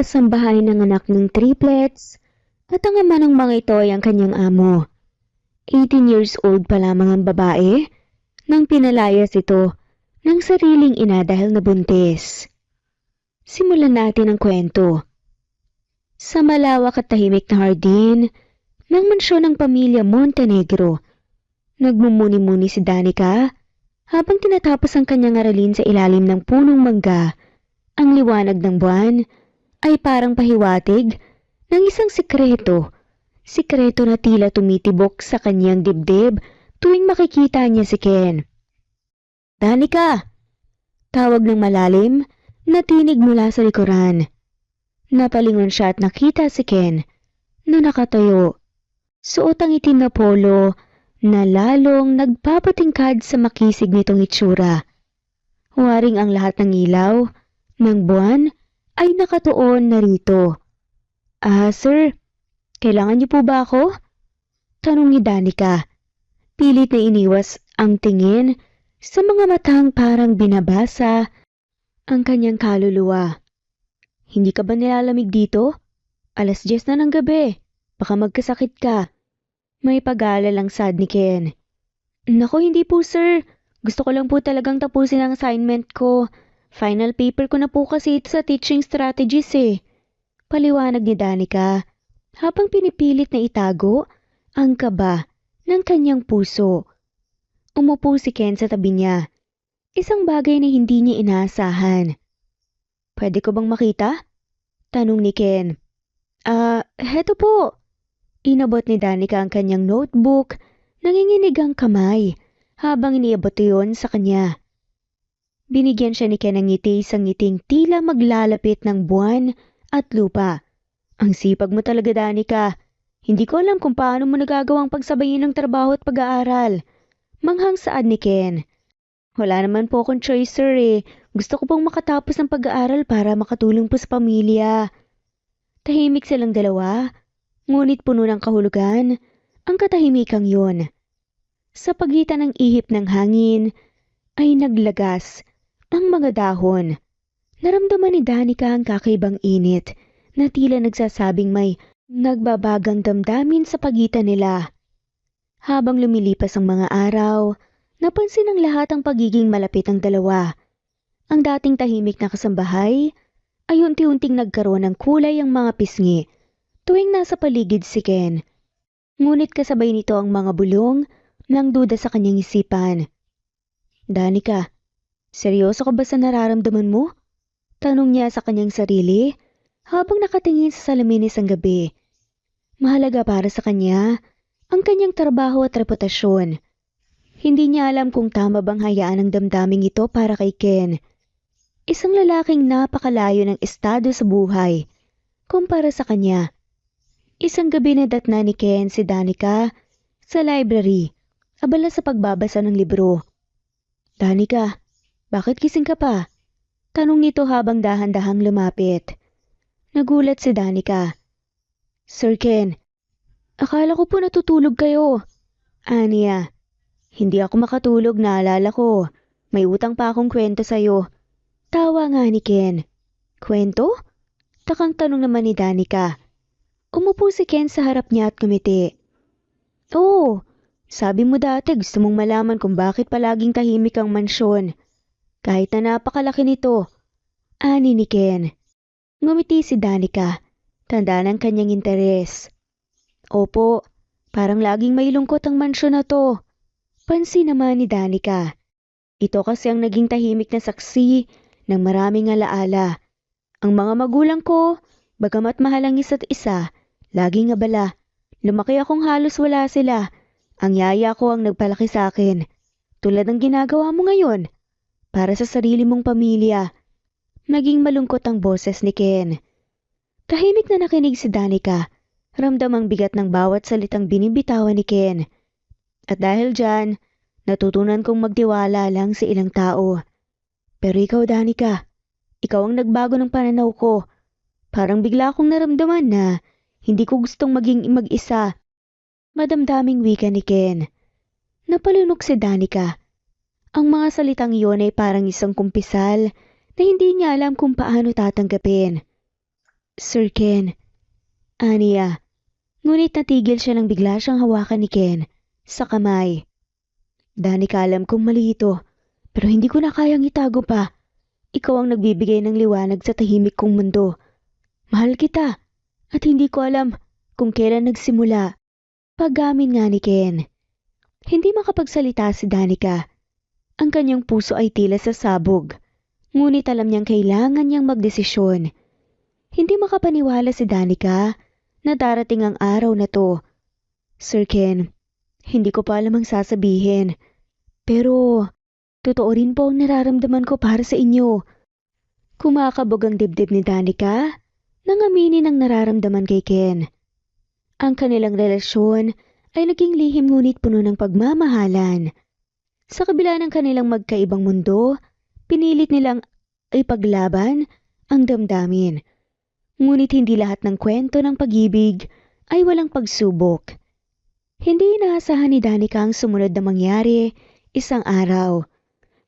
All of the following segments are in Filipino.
kasambahay ng anak ng triplets at ang ama ng mga ito ay ang kanyang amo. 18 years old pa lamang ang babae nang pinalayas ito ng sariling ina dahil nabuntis. Simulan natin ang kwento. Sa malawak at tahimik na hardin ng mansyon ng pamilya Montenegro, nagmumuni-muni si Danica habang tinatapos ang kanyang aralin sa ilalim ng punong mangga. Ang liwanag ng buwan ay parang pahiwatig ng isang sikreto na tila tumitibok sa kanyang dibdib tuwing makikita niya si Ken. Danica! Tawag ng malalim na tinig mula sa likuran. Napalingon siya at nakita si Ken na nakatayo. Suot ang itim na polo na lalong nagpapatingkad sa makisig nitong itsura. Waring ang lahat ng ilaw ng buwan ay nakatuon na rito. Sir, kailangan niyo po ba ako? Tanong ni Danica. Pilit na iniwas ang tingin sa mga matang parang binabasa ang kanyang kaluluwa. Hindi ka ba nilalamig dito? 10:00 na ng gabi. Baka magkasakit ka. May pag-aalala lang sad ni Ken. Naku, hindi po sir. Gusto ko lang po talagang tapusin ang assignment ko. Final paper ko na po kasi ito sa teaching strategies eh. Paliwanag ni Danica habang pinipilit na itago ang kaba ng kanyang puso. Umupo si Ken sa tabi niya. Isang bagay na hindi niya inaasahan. Pwede ko bang makita? Tanong ni Ken. Heto po. Inabot ni Danica ang kanyang notebook, nanginginig ang kamay habang iniabot iyon sa kanya. Binigyan siya ni Ken ng ngiti, isang ngiting tila maglalapit ng buwan at lupa. Ang sipag mo talaga, Danica. Hindi ko alam kung paano mo nagagawang pagsabayin ng trabaho at pag-aaral. Manghang saad ni Ken. Wala naman po akong choice sir eh. Gusto ko pong makatapos ng pag-aaral para makatulong po sa pamilya. Tahimik silang dalawa, ngunit puno ng kahulugan ang katahimikang yun. Sa pagitan ng ihip ng hangin ay naglagas ang mga dahon. Naramdaman ni Danica ang kakaibang init na tila nagsasabing may nagbabagang damdamin sa pagitan nila. Habang lumilipas ang mga araw, napansin ng lahat ang pagiging malapit ng dalawa. Ang dating tahimik na kasambahay ay unti-unting nagkaroon ng kulay ang mga pisngi tuwing nasa paligid si Ken. Ngunit kasabay nito ang mga bulong ng duda sa kanyang isipan. Danica, seryoso ka ba sa nararamdaman mo? Tanong niya sa kanyang sarili habang nakatingin sa salamin isang gabi. Mahalaga para sa kanya ang kanyang trabaho at reputasyon. Hindi niya alam kung tama bang hayaan ang damdaming ito para kay Ken. Isang lalaking napakalayo ng estado sa buhay kumpara sa kanya. Isang gabi na datna ni Ken si Danica sa library, abala sa pagbabasa ng libro. Danica, bakit gising ka pa? Tanong nito habang dahan-dahang lumapit. Nagulat si Danica. Sir Ken, akala ko po natutulog kayo. Aniya, hindi ako makatulog, naalala ko. May utang pa akong kwento sa'yo. Tawa nga ni Ken. Kwento? Takang tanong naman ni Danica. Umupo si Ken sa harap niya at kumiti. Oo, sabi mo dati gusto mong malaman kung bakit palaging tahimik ang mansyon. Kahit na napakalaki nito. Ani ni Ken. Ngumiti si Danica. Tanda ng kanyang interes. Opo, parang laging may lungkot ang mansyon na to. Pansin naman ni Danica. Ito kasi ang naging tahimik na saksi ng maraming alaala. Ang mga magulang ko, bagamat mahal ang isa't isa, laging abala. Lumaki akong halos wala sila. Ang yaya ko ang nagpalaki sa akin. Tulad ng ginagawa mo ngayon. Para sa sarili mong pamilya. Naging malungkot ang boses ni Ken. Tahimik na nakinig si Danica. Ramdam ang bigat ng bawat salitang binibitawan ni Ken. At dahil dyan, natutunan kong magtiwala lang sa ilang tao. Pero ikaw, Danica, ikaw ang nagbago ng pananaw ko. Parang bigla akong naramdaman na hindi ko gustong maging mag-isa. Madamdaming wika ni Ken. Napalunok si Danica. Ang mga salitang iyon ay parang isang kumpisal na hindi niya alam kung paano tatanggapin. Sir Ken, aniya. Ngunit natigil siya nang bigla siyang hawakan ni Ken sa kamay. Danica, alam kong mali ito, pero hindi ko na kayang itago pa. Ikaw ang nagbibigay ng liwanag sa tahimik kong mundo. Mahal kita, at hindi ko alam kung kailan nagsimula. Pag-amin nga ni Ken. Hindi makapagsalita si Danica. Ang kanyang puso ay tila sasabog. Ngunit alam niyang kailangan niyang magdesisyon. Hindi makapaniwala si Danica na darating ang araw na to. Sir Ken, hindi ko pa alam ang sasabihin. Pero, totoo rin po ang nararamdaman ko para sa inyo. Kumakabog ang dibdib ni Danica nang aminin ang nararamdaman kay Ken. Ang kanilang relasyon ay naging lihim ngunit puno ng pagmamahalan. Sa kabila ng kanilang magkaibang mundo, pinilit nilang ipaglaban ang damdamin. Ngunit hindi lahat ng kwento ng pag-ibig ay walang pagsubok. Hindi inaasahan ni Danica ang sumunod na mangyari isang araw.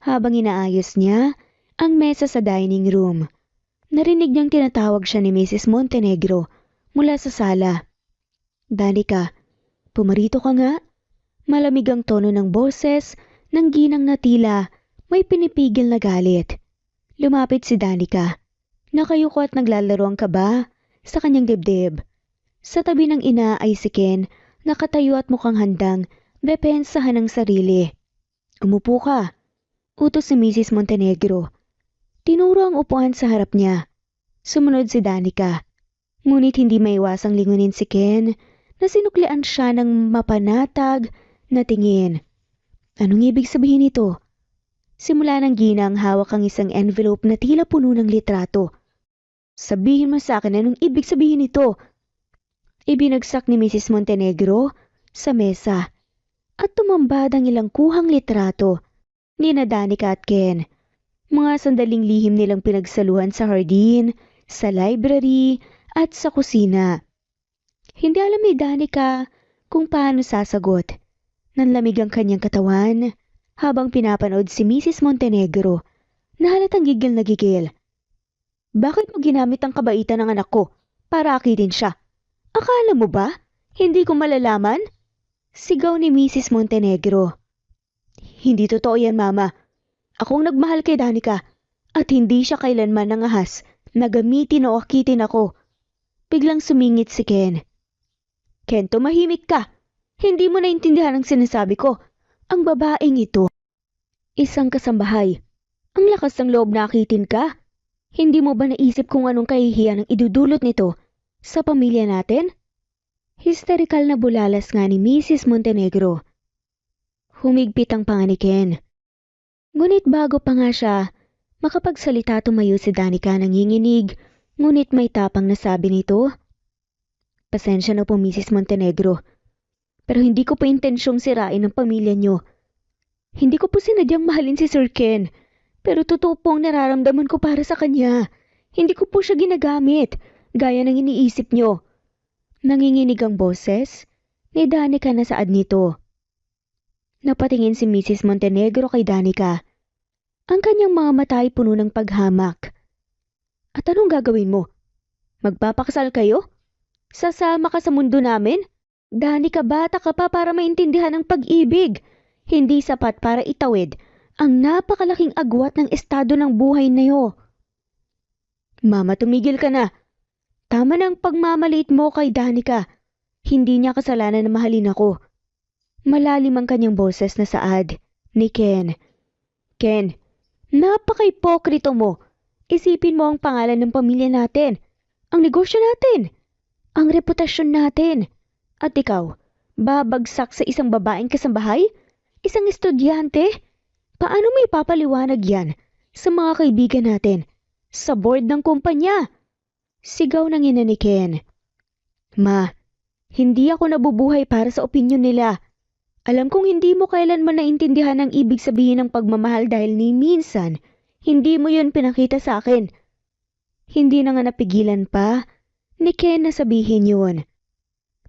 Habang inaayos niya ang mesa sa dining room, narinig niyang tinatawag siya ni Mrs. Montenegro mula sa sala. Danica, pumarito ka nga. Malamig ang tono ng boses ng ginang na tila may pinipigil na galit. Lumapit si Danica. Nakayuko at naglalaro ang kaba sa kanyang dibdib. Sa tabi ng ina ay si Ken, nakatayo at mukhang handang depensahan ang sarili. Umupo ka, utos si Mrs. Montenegro. Tinuro ang upuan sa harap niya. Sumunod si Danica. Ngunit hindi maiwasang lingunin si Ken na sinuklian siya ng mapanatag na tingin. Anong ibig sabihin nito? Simula ng ginang hawak ang isang envelope na tila puno ng litrato. Sabihin mo sa akin anong ibig sabihin nito? Ibinagsak ni Mrs. Montenegro sa mesa at tumambad ang ilang kuhang litrato ni Danica at Ken. Mga sandaling lihim nilang pinagsaluhan sa hardin, sa library at sa kusina. Hindi alam ni Danica kung paano sasagot. Nanlamig ang kanyang katawan habang pinapanood si Mrs. Montenegro na halatang gigil na gigil. Bakit mo ginamit ang kabaitan ng anak ko para akitin siya? Akala mo ba hindi ko malalaman? Sigaw ni Mrs. Montenegro. Hindi totoo yan, Mama. Akong nagmahal kay Danica at hindi siya kailanman nangahas na gamitin o akitin ako. Biglang sumingit si Ken. Ken, tumahimik ka. Hindi mo naintindihan ang sinasabi ko. Ang babaeng ito, isang kasambahay. Ang lakas ng loob na akitin ka. Hindi mo ba naisip kung anong kahihiyan ang idudulot nito sa pamilya natin? Hysterical na bulalas nga ni Mrs. Montenegro. Humigpit ang panga ni Ken. Ngunit bago pa nga siya makapagsalita, tumayo si Danica nanginginig, ngunit may tapang na sabi nito. Pasensya na po, Mrs. Montenegro. Pero hindi ko po intensyong sirain ang pamilya niyo. Hindi ko po sinadyang mahalin si Sir Ken. Pero totoo po ang nararamdaman ko para sa kanya. Hindi ko po siya ginagamit, gaya ng iniisip niyo. Nanginginig ang boses ni Danica na saad nito. Napatingin si Mrs. Montenegro kay Danica. Ang kanyang mga mata ay puno ng paghamak. At anong gagawin mo? Magpapakasal kayo? Sasama ka sa mundo namin? Danica, bata ka pa para maintindihan ang pag-ibig. Hindi sapat para itawid ang napakalaking agwat ng estado ng buhay na iyo. Mama, tumigil ka na. Tama na ang pagmamaliit mo kay Danica. Hindi niya kasalanan na mahalin ako. Malalim ang kanyang boses na saad ni Ken. Ken, napaka-ipokrito mo. Isipin mo ang pangalan ng pamilya natin, ang negosyo natin, ang reputasyon natin. At ikaw, babagsak sa isang babaeng kasambahay? Isang estudyante? Paano mo ipapaliwanag yan sa mga kaibigan natin, sa board ng kumpanya? Sigaw ng ina ni Ken. Ma, hindi ako nabubuhay para sa opinyon nila. Alam kong hindi mo kailanman naintindihan ang ibig sabihin ng pagmamahal dahil ni minsan, hindi mo yun pinakita sa akin. Hindi na nga napigilan pa ni Ken na sabihin yun.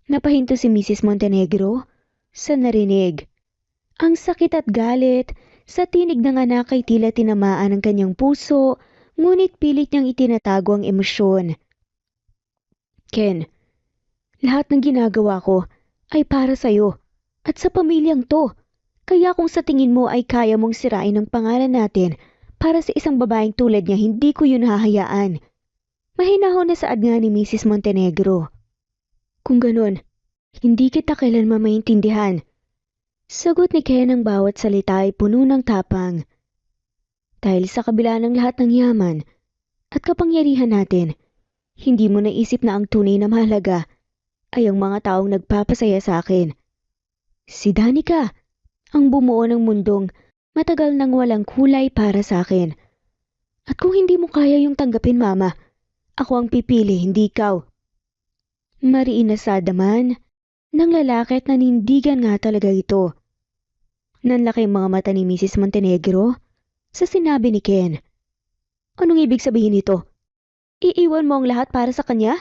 Napahinto si Mrs. Montenegro sa narinig. Ang sakit at galit sa tinig ng anak ay tila tinamaan ang kanyang puso, ngunit pilit niyang itinatago ang emosyon. Ken, lahat ng ginagawa ko ay para sa'yo at sa pamilyang to. Kaya kung sa tingin mo ay kaya mong sirain ang pangalan natin para sa isang babaeng tulad niya, hindi ko yun hahayaan. Mahinahon na saad nga ni Mrs. Montenegro. Kung ganun, hindi kita kailanman maintindihan. Sagot ni Ken ang bawat salita ay puno ng tapang. Dahil sa kabila ng lahat ng yaman at kapangyarihan natin, hindi mo naisip na ang tunay na mahalaga ay ang mga taong nagpapasaya sa akin. Si Danica, ang bumuo ng mundong matagal nang walang kulay para sa akin. At kung hindi mo kaya yung tanggapin, Mama, ako ang pipili, hindi ikaw. Mariin na sadaman ng lalaki at nanindigan nga talaga ito. Nanlaki mga mata ni Mrs. Montenegro sa sinabi ni Ken. Anong ibig sabihin nito? Iiwan mo ang lahat para sa kanya?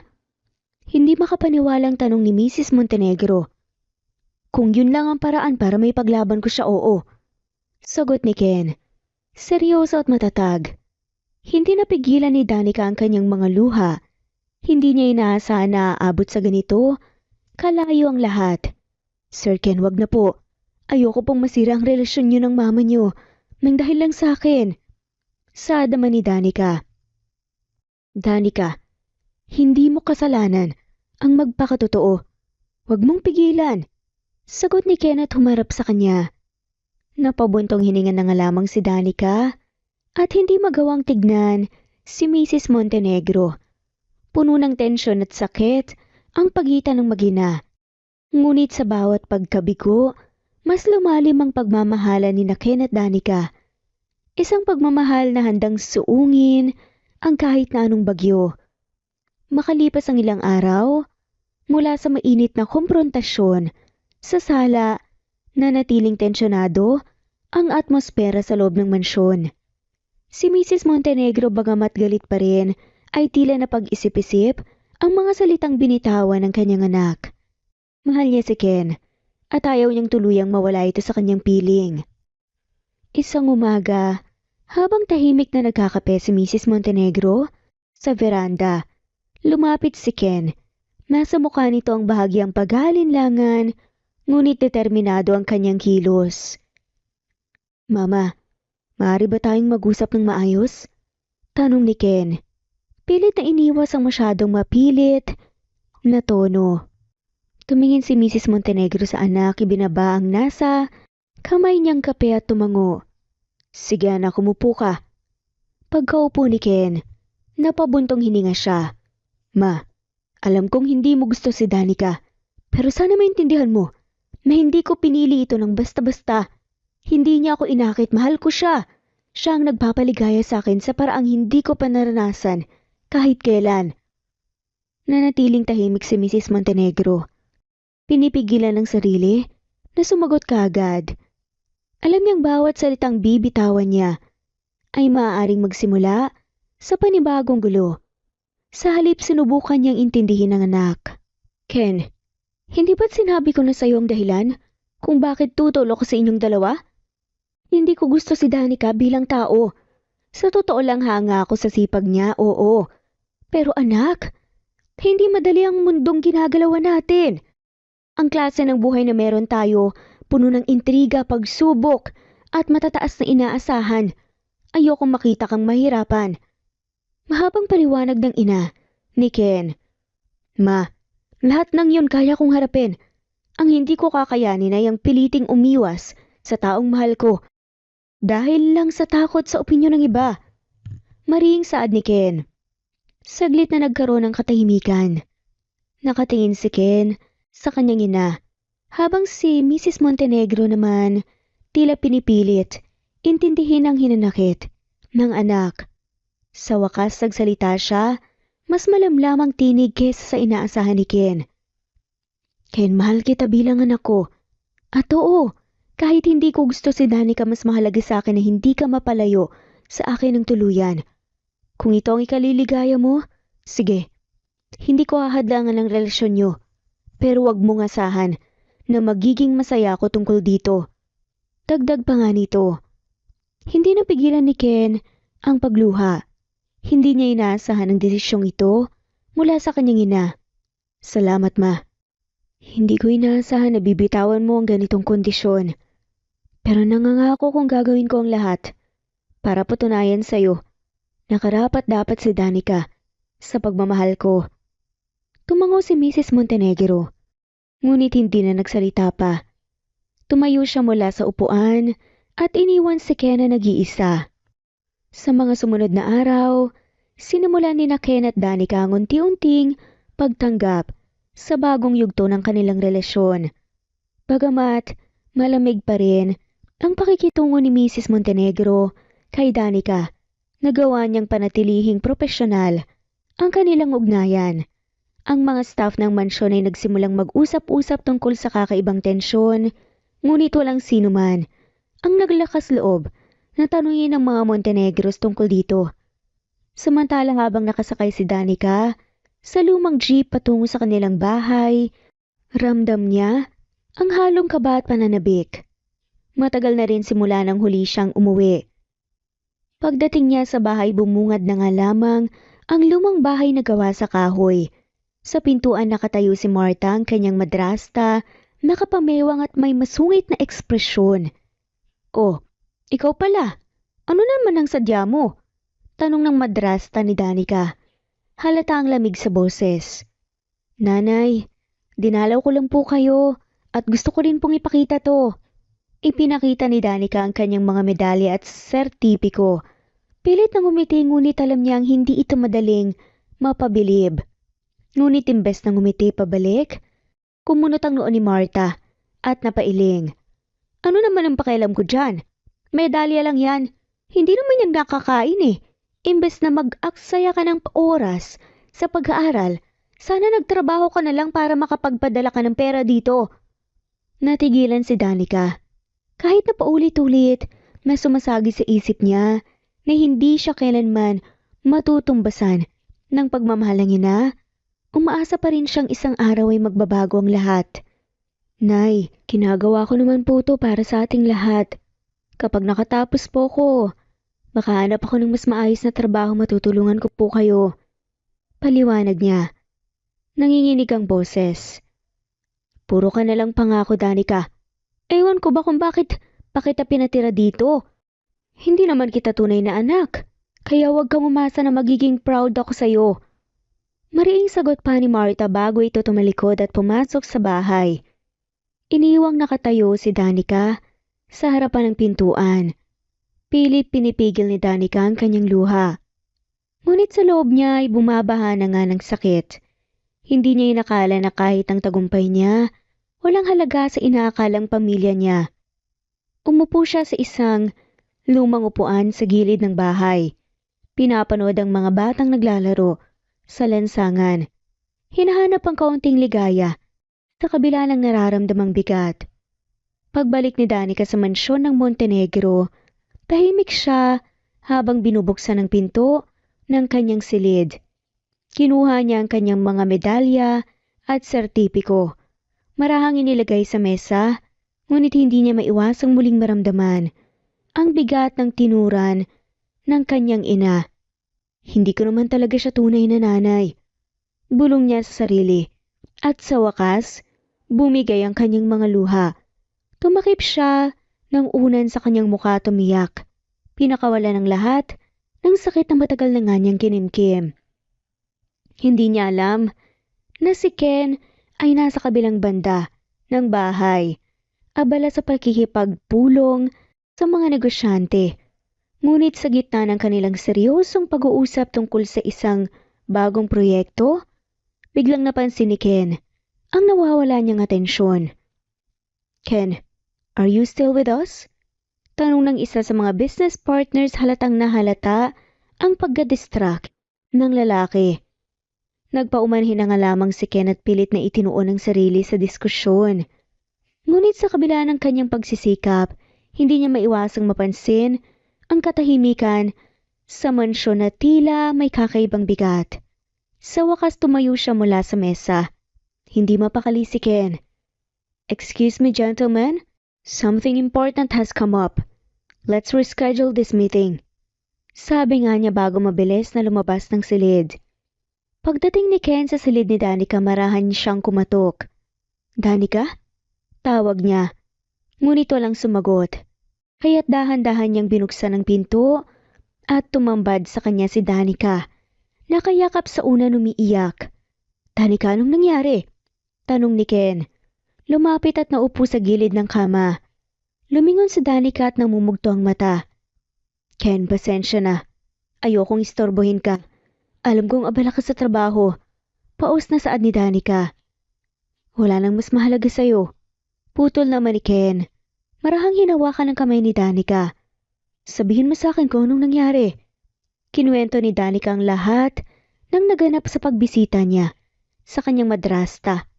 Hindi makapaniwalang tanong ni Mrs. Montenegro. Kung yun lang ang paraan para may paglaban ko siya, oo. Sagot ni Ken. Seryoso at matatag. Hindi napigilan ni Danica ang kanyang mga luha. Hindi niya inaasahan na aabot sa ganito. Kalayo ang lahat. Sir Ken, wag na po. Ayoko pong masira ang relasyon niyo ng mama niyo nang dahil lang sa akin. Saad naman ni Danica. Danica, hindi mo kasalanan ang magpakatotoo. Wag mong pigilan. Sagot ni Ken at humarap sa kanya. Napabuntong hininga na nga lamang si Danica at hindi magawang tignan si Mrs. Montenegro. Puno ng tensyon at sakit ang pagitan ng mag-ina. Ngunit sa bawat pagkabigo, mas lumalim ang pagmamahalan ni Ken at Danica. Isang pagmamahal na handang suungin ang kahit na anong bagyo. Makalipas ang ilang araw, mula sa mainit na komprontasyon, sa sala, nanatiling tensyonado ang atmosfera sa loob ng mansyon. Si Mrs. Montenegro bagamat galit pa rin ay tila na pag-isip-isip ang mga salitang binitawan ng kanyang anak. Mahal niya si Ken at ayaw niyang tuluyang mawala ito sa kanyang piling. Isang umaga, habang tahimik na nagkakape si Mrs. Montenegro sa veranda, lumapit si Ken. Nasa mukha nito ang bahagyang pag-aalinlangan, ngunit determinado ang kanyang kilos. Mama, maaari ba tayong mag-usap ng maayos? Tanong ni Ken. Pilit na iniwas ang masyadong mapilit na tono. Tumingin si Mrs. Montenegro sa anak, ibinaba ang nasa kamay niyang kape at tumango. Sige anak, umupo ka. Pagkaupo ni Ken, napabuntong hininga siya. Ma, alam kong hindi mo gusto si Danica, pero sana maintindihan mo na hindi ko pinili ito ng basta-basta. Hindi niya ako inakit, mahal ko siya. Siya ang nagpapaligaya sa akin sa paraang hindi ko pa naranasan kahit kailan. Nanatiling tahimik si Mrs. Montenegro. Pinipigilan ng sarili na sumagot kaagad. Alam niyang bawat salitang bibitawan niya ay maaaring magsimula sa panibagong gulo. Sa halip sinubukan niyang intindihin ng anak. Ken, hindi ba't sinabi ko na sa iyo ang dahilan kung bakit tutulog ko sa inyong dalawa? Hindi ko gusto si Danica bilang tao. Sa totoo lang hanga ako sa sipag niya, oo. Pero anak, hindi madali ang mundong ginagalawan natin. Ang klase ng buhay na meron tayo, puno ng intriga, pagsubok, at matataas na inaasahan. Ayokong makita kang mahirapan. Mahabang paliwanag ng ina ni Ken. Ma, lahat ng yun kaya kong harapin. Ang hindi ko kakayanin ay ang piliting umiwas sa taong mahal ko. Dahil lang sa takot sa opinyon ng iba. Mariing saad ni Ken. Saglit na nagkaroon ng katahimikan. Nakatingin si Ken sa kanyang ina, habang si Mrs. Montenegro naman tila pinipilit intindihin ang hinanakit ng anak. Sa wakas nagsalita siya, mas malamlam ang tinig kesa sa inaasahan ni Ken. Ken, mahal kita bilang anak ko. At oo, kahit hindi ko gusto si Danica, mas mahalaga sa akin na hindi ka mapalayo sa akin ng tuluyan. Kung ito ang ikaliligaya mo, sige. Hindi ko hahadlangan ang relasyon niyo, pero wag mong asahan na magiging masaya ako tungkol dito. Dagdag pa nga nito. Hindi napigilan ni Ken ang pagluha. Hindi niya inaasahan ang desisyong ito mula sa kanyang ina. Salamat, Ma. Hindi ko inaasahan na bibitawan mo ang ganitong kondisyon. Pero nangangako kung gagawin ko ang lahat para patunayan sa'yo na karapat-dapat si Danica sa pagmamahal ko. Tumango si Mrs. Montenegro, ngunit hindi na nagsalita pa. Tumayo siya mula sa upuan at iniwan si Ken na nag-iisa. Sa mga sumunod na araw, sinimulan ni na Ken at Danica ang unti-unting pagtanggap sa bagong yugto ng kanilang relasyon. Bagamat malamig pa rin ang pakikitungo ni Mrs. Montenegro kay Danica, nagawa niyang panatilihing propesyonal ang kanilang ugnayan. Ang mga staff ng mansyon ay nagsimulang mag-usap-usap tungkol sa kakaibang tensyon, ngunit walang sino man ang naglakas loob na tanungin ng mga Montenegros tungkol dito. Samantalang habang nakasakay si Danica sa lumang jeep patungo sa kanilang bahay, ramdam niya ang halong kaba at pananabik. Matagal na rin simula nang huli siyang umuwi. Pagdating niya sa bahay, bumungad na nga lamang ang lumang bahay na gawa sa kahoy. Sa pintuan nakatayo si Marta, ang kanyang madrasta, nakapamewang at may masungit na ekspresyon. "Oh, ikaw pala. Ano naman ang sadya mo?" tanong ng madrasta ni Danica. Halata ang lamig sa boses. "Nanay, dinalaw ko lang po kayo at gusto ko rin pong ipakita to." Ipinakita ni Danica ang kanyang mga medalya at sertipiko. Pilit na ngumiti, ngunit alam niyang hindi ito madaling mapabilib. Ngunit imbes na ngumiti pabalik, kumunot ang noo ni Marta at napailing. "Ano naman ang pakialam ko dyan? Medalya lang yan. Hindi naman yan nakakain eh. Imbes na mag-aksaya ka ng oras sa pag-aaral, sana nagtrabaho ka na lang para makapagpadala ka ng pera dito." Natigilan si Danica. Kahit na paulit-ulit na sumasagi sa isip niya na hindi siya kailanman matutumbasan ng pagmamahal ng ina, umaasa pa rin siyang isang araw ay magbabago ang lahat. "Nay, ginagawa ko naman po to para sa ating lahat. Kapag nakatapos po ko, makahanap ako ng mas maayos na trabaho, matutulungan ko po kayo." Paliwanag niya. Nanginginig ang boses. "Puro ka na lang pangako, Danica. Ewan ko ba kung bakit pa kita pinatira dito. Hindi naman kita tunay na anak. Kaya huwag kang umasa na magiging proud ako sa'yo." Mariing sagot pa ni Marta bago ito tumalikod at pumasok sa bahay. Iniwang nakatayo si Danica sa harapan ng pintuan. Pilit pinipigil ni Danica ang kanyang luha. Ngunit sa loob niya ay bumabaha na nga ng sakit. Hindi niya inakala na kahit ang tagumpay niya, walang halaga sa inaakalang pamilya niya. Umupo siya sa isang lumang upuan sa gilid ng bahay. Pinapanood ang mga batang naglalaro sa lansangan. Hinahanap ang kaunting ligaya sa kabila ng nararamdamang bigat. Pagbalik ni Danica sa mansyon ng Montenegro, tahimik siya habang binubuksan ang pinto ng kanyang silid. Kinuha niya ang kanyang mga medalya at sertipiko. Marahang inilagay sa mesa, ngunit hindi niya maiwasang muling maramdaman ang bigat ng tinuran ng kanyang ina. "Hindi ko naman talaga siya tunay na nanay," bulong niya sa sarili. At sa wakas, bumigay ang kanyang mga luha. Tumakip siya ng unan sa kanyang mukha at umiyak. Pinakawala ng lahat ng sakit na matagal na nga niyang kinimkim. Hindi niya alam na si Ken ay nasa kabilang banda ng bahay, abala sa pakikipagpulong sa mga negosyante. Ngunit sa gitna ng kanilang seryosong pag-uusap tungkol sa isang bagong proyekto, biglang napansin ni Ken ang nawawala niyang atensyon. "Ken, are you still with us?" Tanong ng isa sa mga business partners, halatang nahalata ang pagka-distract ng lalaki. Nagpaumanhin na nga lamang si Ken at pilit na itinuon ang sarili sa diskusyon. Ngunit sa kabila ng kanyang pagsisikap, hindi niya maiwasang mapansin ang katahimikan sa mansyon na tila may kakaibang bigat. Sa wakas tumayo siya mula sa mesa. Hindi mapakali si Ken. "Excuse me, gentlemen. Something important has come up. Let's reschedule this meeting." Sabi nga niya bago mabilis na lumabas ng silid. Pagdating ni Ken sa silid ni Danica, marahan siyang kumatok. Danica? Tawag niya. Ngunit walang sumagot. Kaya't dahan-dahan niyang binuksan ang pinto at tumambad sa kanya si Danica. Nakayakap sa una umiiyak. Danica, anong nangyari? Tanong ni Ken. Lumapit at naupo sa gilid ng kama. Lumingon si Danica at namumugto ang mata. Ken, pasensya na. Ayokong istorbohin ka. Alam kong abala ka sa trabaho. Paus na saad ni Danica. Wala nang mas mahalaga sa'yo. Putol naman ni Ken. Marahang hinawakan ng kamay ni Danica. Sabihin mo sa akin kung anong nangyari. Kinuwento ni Danica ang lahat ng naganap sa pagbisita niya sa kanyang madrasta.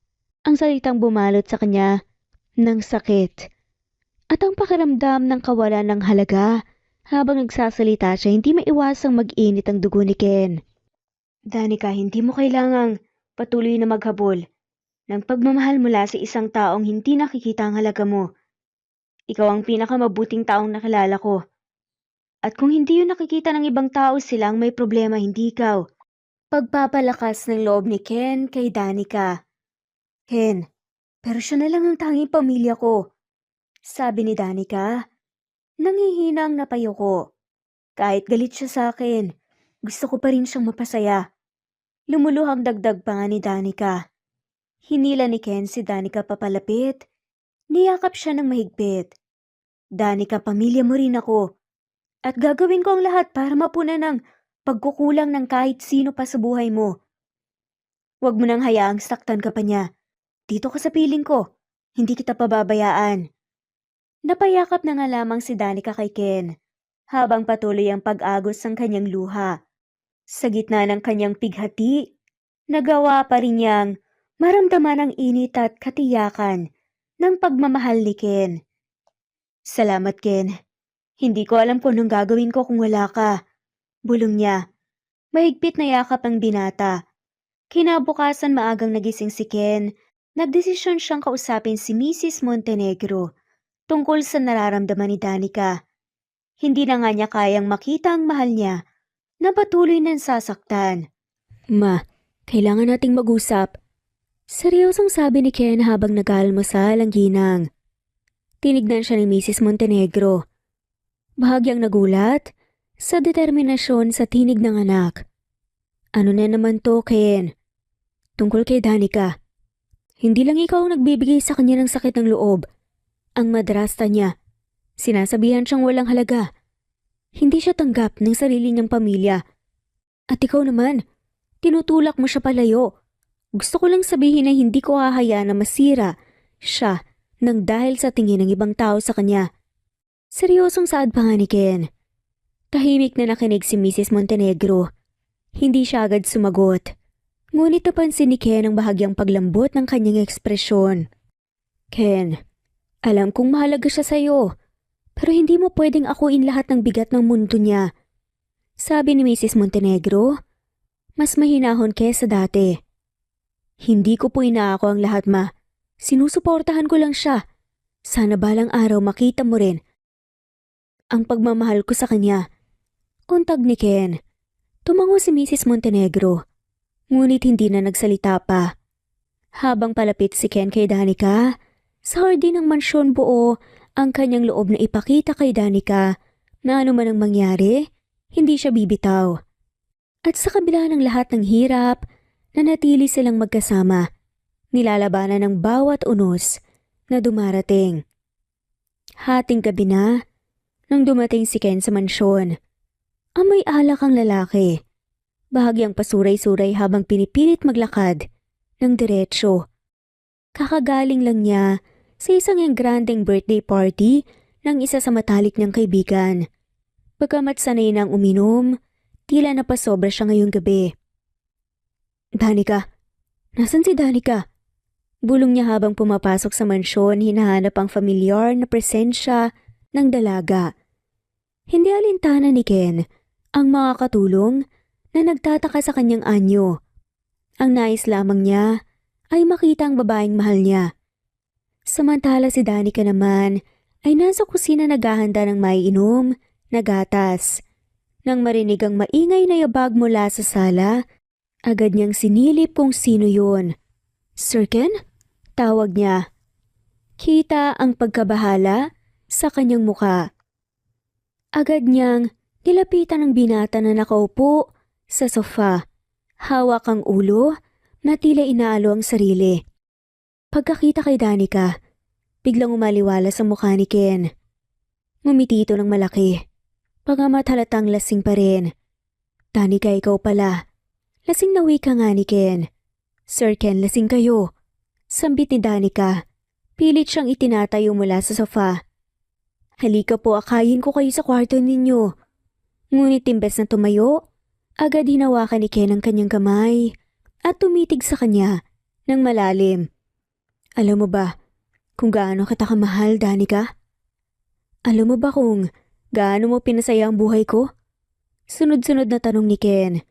Ang salitang bumalot sa kanya ng sakit. At ang pakiramdam ng kawalan ng halaga habang nagsasalita siya, hindi maiwasang mag-init ang dugo ni Ken. Danica, hindi mo kailangang patuloy na maghabol ng pagmamahal mula sa isang taong hindi nakikita ang halaga mo. Ikaw ang pinakamabuting taong nakilala ko. At kung hindi yun nakikita ng ibang tao, sila ang may problema, hindi ikaw. Pagpapalakas ng loob ni Ken kay Danica. Ken, pero siya na lang ang tanging pamilya ko. Sabi ni Danica. Nangihinang napayuko. Kahit galit siya sa akin, gusto ko pa rin siyang mapasaya. Lumuluhang dagdag pa nga ni Danica. Hinila ni Ken si Danica papalapit. Niyakap siya ng mahigpit. Danica, pamilya mo rin ako. At gagawin ko ang lahat para mapunan ng pagkukulang ng kahit sino pa sa buhay mo. Huwag mo nang hayaang saktan ka pa niya. Dito ka sa piling ko. Hindi kita pababayaan. Napayakap na nga lamang si Danica kay Ken habang patuloy ang pag-agos ng kanyang luha. Sa gitna ng kanyang pighati, nagawa pa rin niyang maramdaman ang init at katiyakan ng pagmamahal ni Ken. Salamat, Ken. Hindi ko alam kung anong gagawin ko kung wala ka. Bulong niya. Mahigpit na yakap ang binata. Kinabukasan maagang nagising si Ken. Nagdesisyon siyang kausapin si Mrs. Montenegro tungkol sa nararamdaman ni Danica. Hindi na nga niya kayang makita ang mahal niya na patuloy nang sasaktan. Ma, kailangan nating mag-usap. Seryosong sabi ni Ken habang nag-aalmusal ang ginang. Tinignan siya ni Mrs. Montenegro. Bahagyang nagulat sa determinasyon sa tinig ng anak. Ano na naman to, Ken? Tungkol kay Danica. Hindi lang ikaw ang nagbibigay sa kanya ng sakit ng loob. Ang madrasta niya. Sinasabihan siyang walang halaga. Hindi siya tanggap ng sarili niyang pamilya. At ikaw naman, tinutulak mo siya palayo. Gusto ko lang sabihin na hindi ko hahayaan na masira siya nang dahil sa tingin ng ibang tao sa kanya. Seryosong saad pa nga ni Ken. Tahimik na nakinig si Mrs. Montenegro. Hindi siya agad sumagot. Ngunit napansin ni Ken ang bahagyang paglambot ng kanyang ekspresyon. Ken, alam kong mahalaga siya sa'yo. Pero hindi mo pwedeng akuin lahat ng bigat ng mundo niya. Sabi ni Mrs. Montenegro, mas mahinahon kesa dati. Hindi ko po inaako ang lahat, ma. Sinusuportahan ko lang siya. Sana balang araw makita mo rin ang pagmamahal ko sa kanya. Untag ni Ken. Tumango si Mrs. Montenegro. Ngunit hindi na nagsalita pa. Habang palapit si Ken kay Danica, sa hardin ng mansyon buo ang kanyang loob na ipakita kay Danica na ano man ang mangyari, hindi siya bibitaw. At sa kabila ng lahat ng hirap, nanatili silang magkasama, nilalabanan ng bawat unos na dumarating. Hating gabi na, nang dumating si Ken sa mansyon. Amoy alak ang lalaki. Bahagyang pasuray-suray habang pinipilit maglakad ng diretsyo. Kakagaling lang niya sa isang engrandeng birthday party ng isa sa matalik niyang kaibigan. Pagkamat sanay nang uminom, tila napasobra siya ngayong gabi. Danica, nasan si Danica? Bulong niya habang pumapasok sa mansyon, hinahanap ang familiar na presensya ng dalaga. Hindi alintana ni Ken ang mga katulong na nagtataka sa kanyang anyo. Ang nais lamang niya ay makita ang babaeng mahal niya. Samantala si Danica naman ay nasa kusina naghahanda ng maiinom na gatas. Nang marinig ang maingay na yabag mula sa sala, Agad niyang sinilip kung sino yun. Sir Ken? Tawag niya. Kita ang pagkabahala sa kanyang muka. Agad niyang nilapitan ang binata na nakaupo sa sofa. Hawak ang ulo na tila inaalo ang sarili. Pagkakita kay Danica, biglang umaliwala sa mukha ni Ken. Ngumiti ito ng malaki. Pagamat halatang lasing pa rin. Danica, ikaw pala. Lasing na wika nga ni Ken. Sir Ken, lasing kayo. Sambit ni Danica. Pilit siyang itinatayo mula sa sofa. Halika po, akayin ko kayo sa kwarto ninyo. Ngunit imbes na tumayo, agad hinawakan ni Ken ang kanyang kamay at tumitig sa kanya ng malalim. Alam mo ba kung gaano kita kamahal, Danica? Alam mo ba kung gaano mo pinasaya ang buhay ko? Sunod-sunod na tanong ni Ken.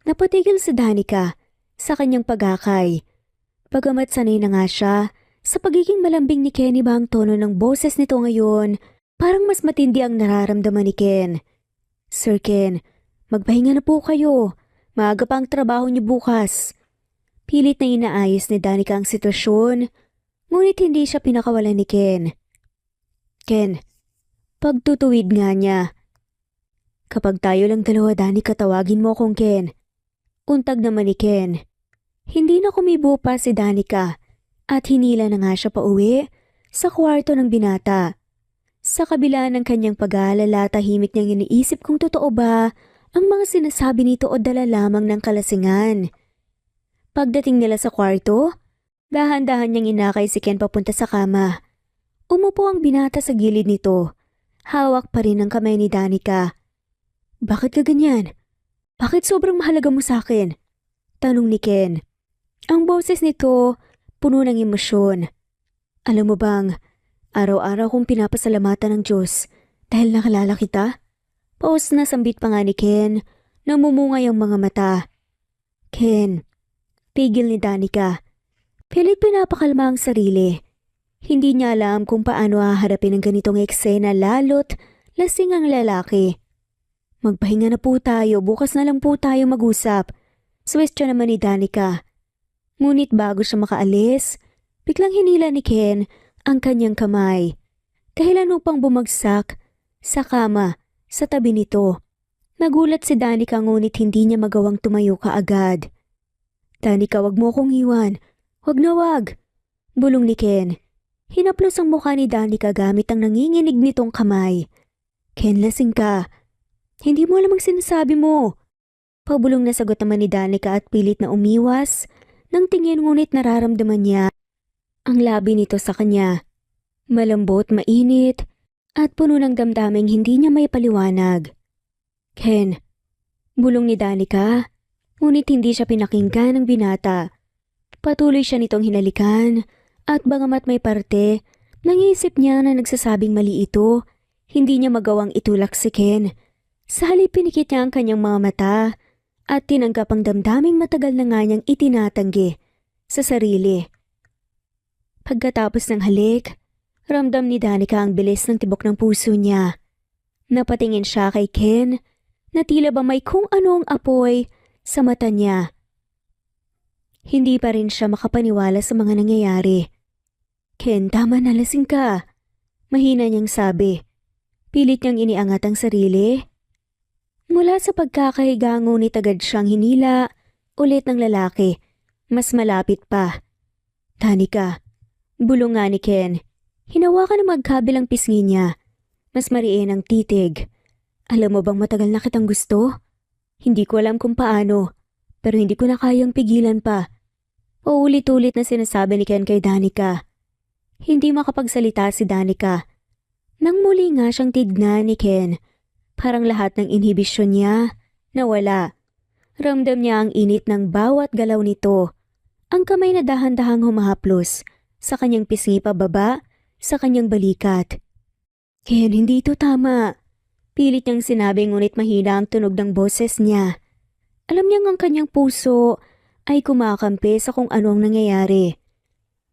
Napatigil si Danica sa kanyang pagakay. Bagamat sanay na nga siya sa pagiging malambing ni Ken, iba ang tono ng boses nito ngayon. Parang mas matindi ang nararamdaman ni Ken. Sir Ken, magpahinga na po kayo. Maaga pa ang trabaho niyo bukas. Pilit na inaayos ni Danica ang sitwasyon, ngunit hindi siya pinakawalan ni Ken. Ken, pagtutuwid nga niya. Kapag tayo lang dalawa, Danica, tawagin mo akong Ken. Untag naman ni Ken. Hindi na kumibo pa si Danica at hinila na nga siya pauwi sa kwarto ng binata. Sa kabila ng kanyang pag-aalala, tahimik niyang iniisip kung totoo ba ang mga sinasabi nito o dala lamang ng kalasingan. Pagdating nila sa kwarto, dahan-dahan niyang inakay si Ken papunta sa kama. Umupo ang binata sa gilid nito. Hawak pa rin ang kamay ni Danica. Bakit ka ganyan? Bakit sobrang mahalaga mo sa akin? Tanong ni Ken. Ang boses nito puno ng emosyon. Alam mo bang, araw-araw kong pinapasalamatan ng Diyos dahil nakalala kita? Paus na sambit pa nga ni Ken, namumungay ang mga mata. Ken, pigil ni Danica. Pilit pinapakalma ang sarili. Hindi niya alam kung paano haharapin ang ganitong eksena lalo't lasing ang lalaki. Magpahinga na po tayo, bukas na lang po tayo mag-usap. Suwestyon naman ni Danica. Ngunit bago siya makaalis, biglang hinila ni Ken ang kanyang kamay. Dahilan upang bumagsak sa kama sa tabi nito. Nagulat si Danica ngunit hindi niya magawang tumayo kaagad. Danica, wag mo akong iwan. Wag na wag. Bulong ni Ken. Hinaplos ang mukha ni Danica gamit ang nanginginig nitong kamay. Ken, lasing ka. Hindi mo alam ang sinasabi mo. Pabulong na sagot naman ni Danica at pilit na umiwas nang tingin ngunit nararamdaman niya ang labi nito sa kanya. Malambot, mainit at puno ng damdaming hindi niya may paliwanag. Ken, bulong ni Danica, ngunit hindi siya pinakinggan ng binata. Patuloy siya nitong hinalikan at bagamat may parte, nangisip niya na nagsasabing mali ito, hindi niya magawang itulak si Ken. Sa halip pinikit niya ang kanyang mga mata at tinanggap ang damdaming matagal na nga niyang itinatanggi sa sarili. Pagkatapos ng halik, ramdam ni Danica ang bilis ng tibok ng puso niya. Napatingin siya kay Ken na tila ba may kung anong apoy sa mata niya. Hindi pa rin siya makapaniwala sa mga nangyayari. Ken, tama na, lasing ka. Mahina niyang sabi. Pilit niyang iniangat ang sarili. Mula sa pagkakahiga ngunit agad siyang hinila ulit ng lalaki. Mas malapit pa. Danica, bulong nga ni Ken. Hinawakan ang magkabilang pisngi niya. Mas mariin ang titig. Alam mo bang matagal na kitang gusto? Hindi ko alam kung paano, pero hindi ko na kayang pigilan pa. Paulit-ulit na sinasabi ni Ken kay Danica. Hindi makapagsalita si Danica. Nang muli nga siyang tignan ni Ken, parang lahat ng inhibisyon niya nawala. Ramdam niya ang init ng bawat galaw nito. Ang kamay na dahan-dahang humahaplos sa kanyang pisngi pababa sa kanyang balikat. Ken, hindi ito tama. Pilit niyang sinabi ngunit mahina ang tunog ng boses niya. Alam niyang ang kanyang puso ay kumakampi sa kung ano ang nangyayari.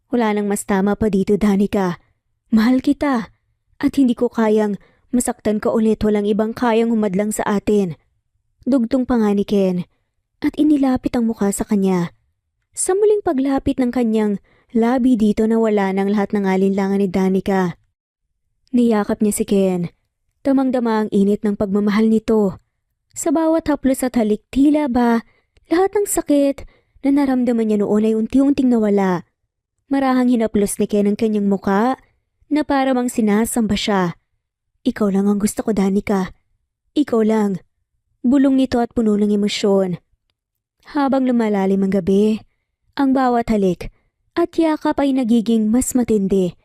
Wala nang mas tama pa dito, Danica. Mahal kita at hindi ko kayang masaktan ka ulit, walang ibang kayang humadlang sa atin. Dugtong pa nga ni Ken. at inilapit ang mukha sa kanya. Sa muling paglapit ng kanyang labi dito na wala ng lahat ng alinlangan ni Danica. Niyakap niya si Ken. Damang-dama ang init ng pagmamahal nito. Sa bawat haplos at halik tila ba, lahat ng sakit na naramdaman niya noon ay unti-unting nawala. Marahang hinaplos ni Ken ang kanyang muka na para mang sinasamba siya. Ikaw lang ang gusto ko, Danica. Ikaw lang. Bulong nito at puno ng emosyon. Habang lumalalim ang gabi, ang bawat halik at yakap ay nagiging mas matindi.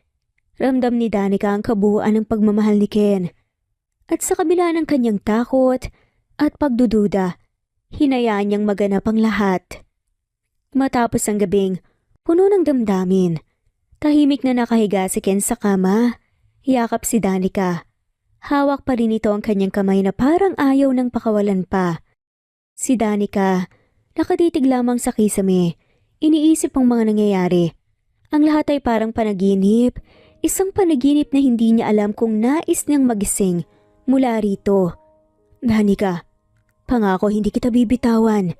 Ramdam ni Danica ang kabuuan ng pagmamahal ni Ken. At sa kabila ng kanyang takot at pagdududa, hinayaan niyang maganap ang lahat. Matapos ang gabing puno ng damdamin, tahimik na nakahiga si Ken sa kama, yakap si Danica. Hawak pa rin ito ang kanyang kamay na parang ayaw ng pakawalan pa. Si Danica, nakatitig lamang sa kisame, iniisip ang mga nangyayari. Ang lahat ay parang panaginip, isang panaginip na hindi niya alam kung nais niyang magising mula rito. Danica, pangako hindi kita bibitawan.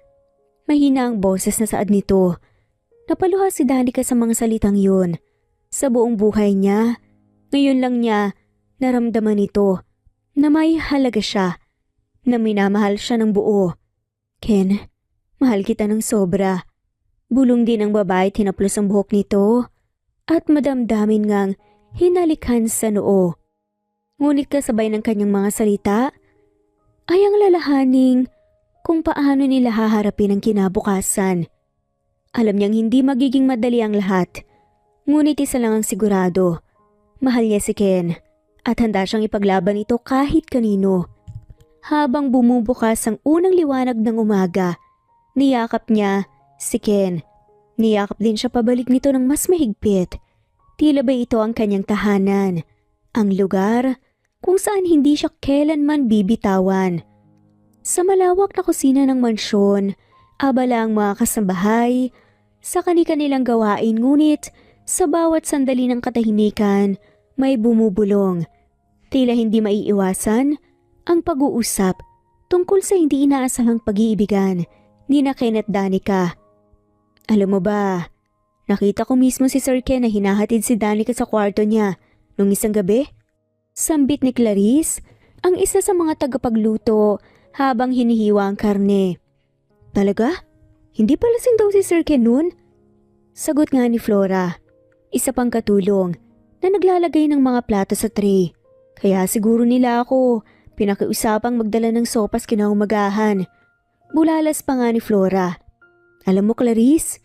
Mahina ang boses na saad nito. Napaluha si Danica sa mga salitang yun. Sa buong buhay niya, ngayon lang niya naramdaman ito na may halaga siya, na minamahal siya ng buo. Ken, mahal kita ng sobra. Bulong din ang babae tinaplos ang buhok nito at madamdamin ngang hinalikan sa noo. Ngunit kasabay ng kanyang mga salita ay ang lalahaning kung paano nila haharapin ang kinabukasan. Alam niyang hindi magiging madali ang lahat, ngunit isa lang ang sigurado. Mahal niya si Ken at handa siyang ipaglaban ito kahit kanino. Habang bumubukas ang unang liwanag ng umaga, niyakap niya si Ken. Niyakap din siya pabalik nito ng mas mahigpit. Tila ba ito ang kanyang tahanan, ang lugar kung saan hindi siya kailanman bibitawan. Sa malawak na kusina ng mansyon, abala ang mga kasambahay sa kani-kanilang gawain, ngunit sa bawat sandali ng katahimikan may bumubulong. Tila hindi maiiwasan ang pag-uusap tungkol sa hindi inaasahang pag-iibigan ni na Ken at Danica. Alam mo ba, nakita ko mismo si Sir Ken na hinahatid si Danica sa kwarto niya nung isang gabi. Sambit ni Clarice, ang isa sa mga tagapagluto habang hinihiwa ang karne. Talaga? Hindi pa lasing daw si Sir Ken nun? Sagot nga ni Flora, isa pang katulong na naglalagay ng mga plato sa tray. Kaya siguro nila ako pinakiusapang magdala ng sopas kinaumagahan. Bulalas pa nga ni Flora. Alam mo, Clarice,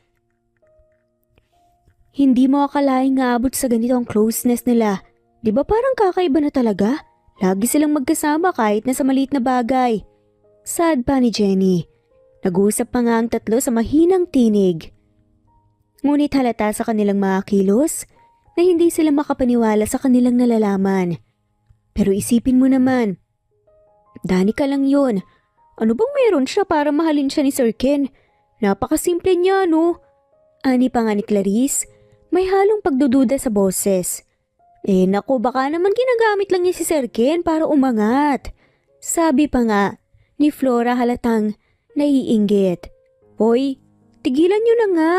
hindi mo akalaing aabot sa ganito ang closeness nila. Di ba parang kakaiba na talaga? Lagi silang magkasama kahit na sa maliit na bagay. Sad pa ni Jenny. Nag-uusap pa nga ang tatlo sa mahinang tinig. Ngunit halata sa kanilang mga kilos na hindi sila makapaniwala sa kanilang nalalaman. Pero isipin mo naman, Danica lang yun. Ano bang meron siya para mahalin siya ni Sir Ken? Napakasimple niya, no? Ani pa nga ni Clarice, may halong pagdududa sa boses. Naku, baka naman ginagamit lang niya si Sir Ken para umangat. Sabi pa nga ni Flora halatang naiinggit. Hoy, tigilan niyo na nga.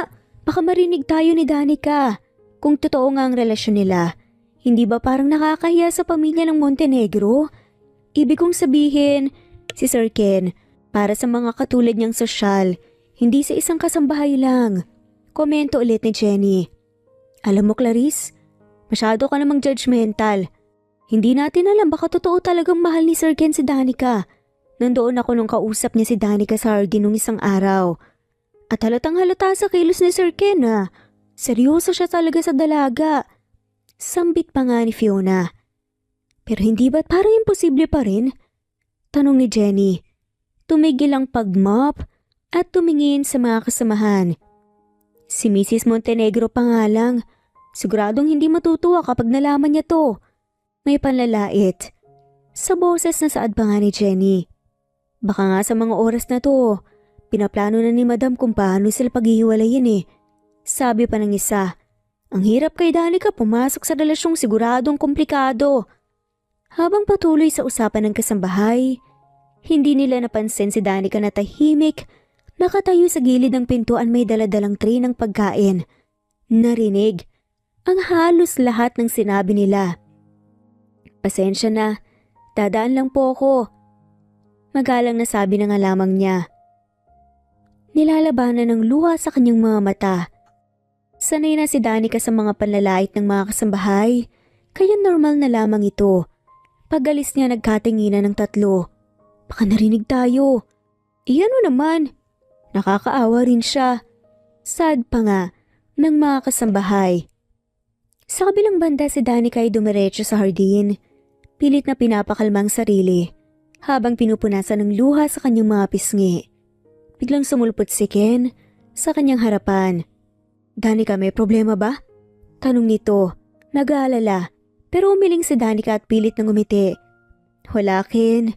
Baka marinig tayo ni Danica. Kung totoo nga ang relasyon nila, hindi ba parang nakakahiya sa pamilya ng Montenegro? Ibig kong sabihin, si Sir Ken, para sa mga katulad niyang sosyal, hindi sa isang kasambahay lang. Komento ulit ni Jenny. Alam mo, Clarice, masyado ka namang judgmental. Hindi natin alam baka totoo talagang mahal ni Sir Ken si Danica. Nandoon ako nung kausap niya si Danica sa RD nung isang araw. At halatang halata sa kilos ni Sir Ken na seryoso siya talaga sa dalaga. Sambit pa nga ni Fiona. Pero hindi ba't parang imposible pa rin? Tanong ni Jenny. Tumigil ang pag-mop at tumingin sa mga kasamahan. Si Mrs. Montenegro pa nga lang. Siguradong hindi matutuwa kapag nalaman niya to. May panlalait. Sa boses na saad pa nga ni Jenny. Baka nga sa mga oras na to, pinaplano na ni Madam kung paano sila paghihiwalayin eh. Sabi pa ng isa, ang hirap kay Danica pumasok sa relasyong siguradong komplikado. Habang patuloy sa usapan ng kasambahay, hindi nila napansin si Danica na tahimik Nakatayo sa gilid ng pintuan may daladalang tray ng pagkain. Narinig ang halos lahat ng sinabi nila. Pasensya na, dadaan lang po ako. Magalang na sabi na nga lamang niya. Nilalabanan ng luha sa kanyang mga mata. Sanay na si Danica sa mga panlalait ng mga kasambahay, kaya normal na lamang ito. Pag-alis niya nagkatinginan ng tatlo. Baka narinig tayo. Iyan naman. Nakakaawa rin siya. Sad pa nga ng mga kasambahay. Sa kabilang banda si Danica ay dumiretso sa hardin. Pilit na pinapakalmang sarili habang pinupunasan ng luha sa kanyang mga pisngi. Biglang sumulpot si Ken sa kanyang harapan. Danica, may problema ba? Tanong nito, nag-aalala. Pero umiling si Danica at pilit na ngumiti. Wala, Ken.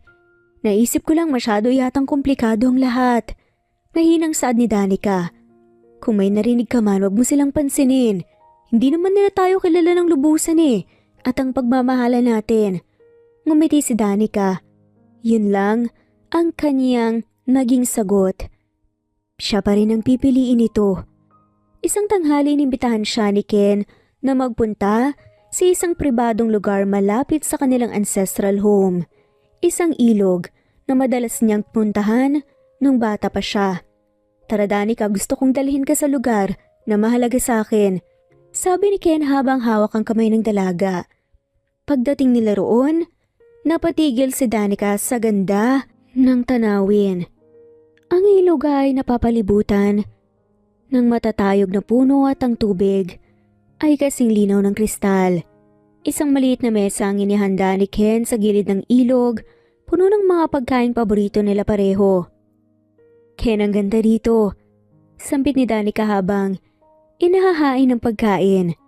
Naisip ko lang masyado yatang komplikado ang lahat. Mahinang saad ni Danica. Kung may narinig ka man, wag mo silang pansinin. Hindi naman nila tayo kilala ng lubusan at ang pagmamahala natin. Ngumiti si Danica. Yun lang ang kanyang naging sagot. Siya pa rin ang pipiliin ito. Isang tanghali inimbitahan siya ni Ken na magpunta sa isang pribadong lugar malapit sa kanilang ancestral home. Isang ilog na madalas niyang puntahan nung bata pa siya. Tara Danica, gusto kong dalhin ka sa lugar na mahalaga sa akin. Sabi ni Ken habang hawak ang kamay ng dalaga. Pagdating nila roon, napatigil si Danica sa ganda ng tanawin. Ang ilog ay napapalibutan ng matatayog na puno at ang tubig ay kasing linaw ng kristal. Isang maliit na mesa ang inihanda ni Ken sa gilid ng ilog, puno ng mga pagkain paborito nila pareho. Ken, ang ganda dito. Sampit ni Danica habang inahahain ng pagkain.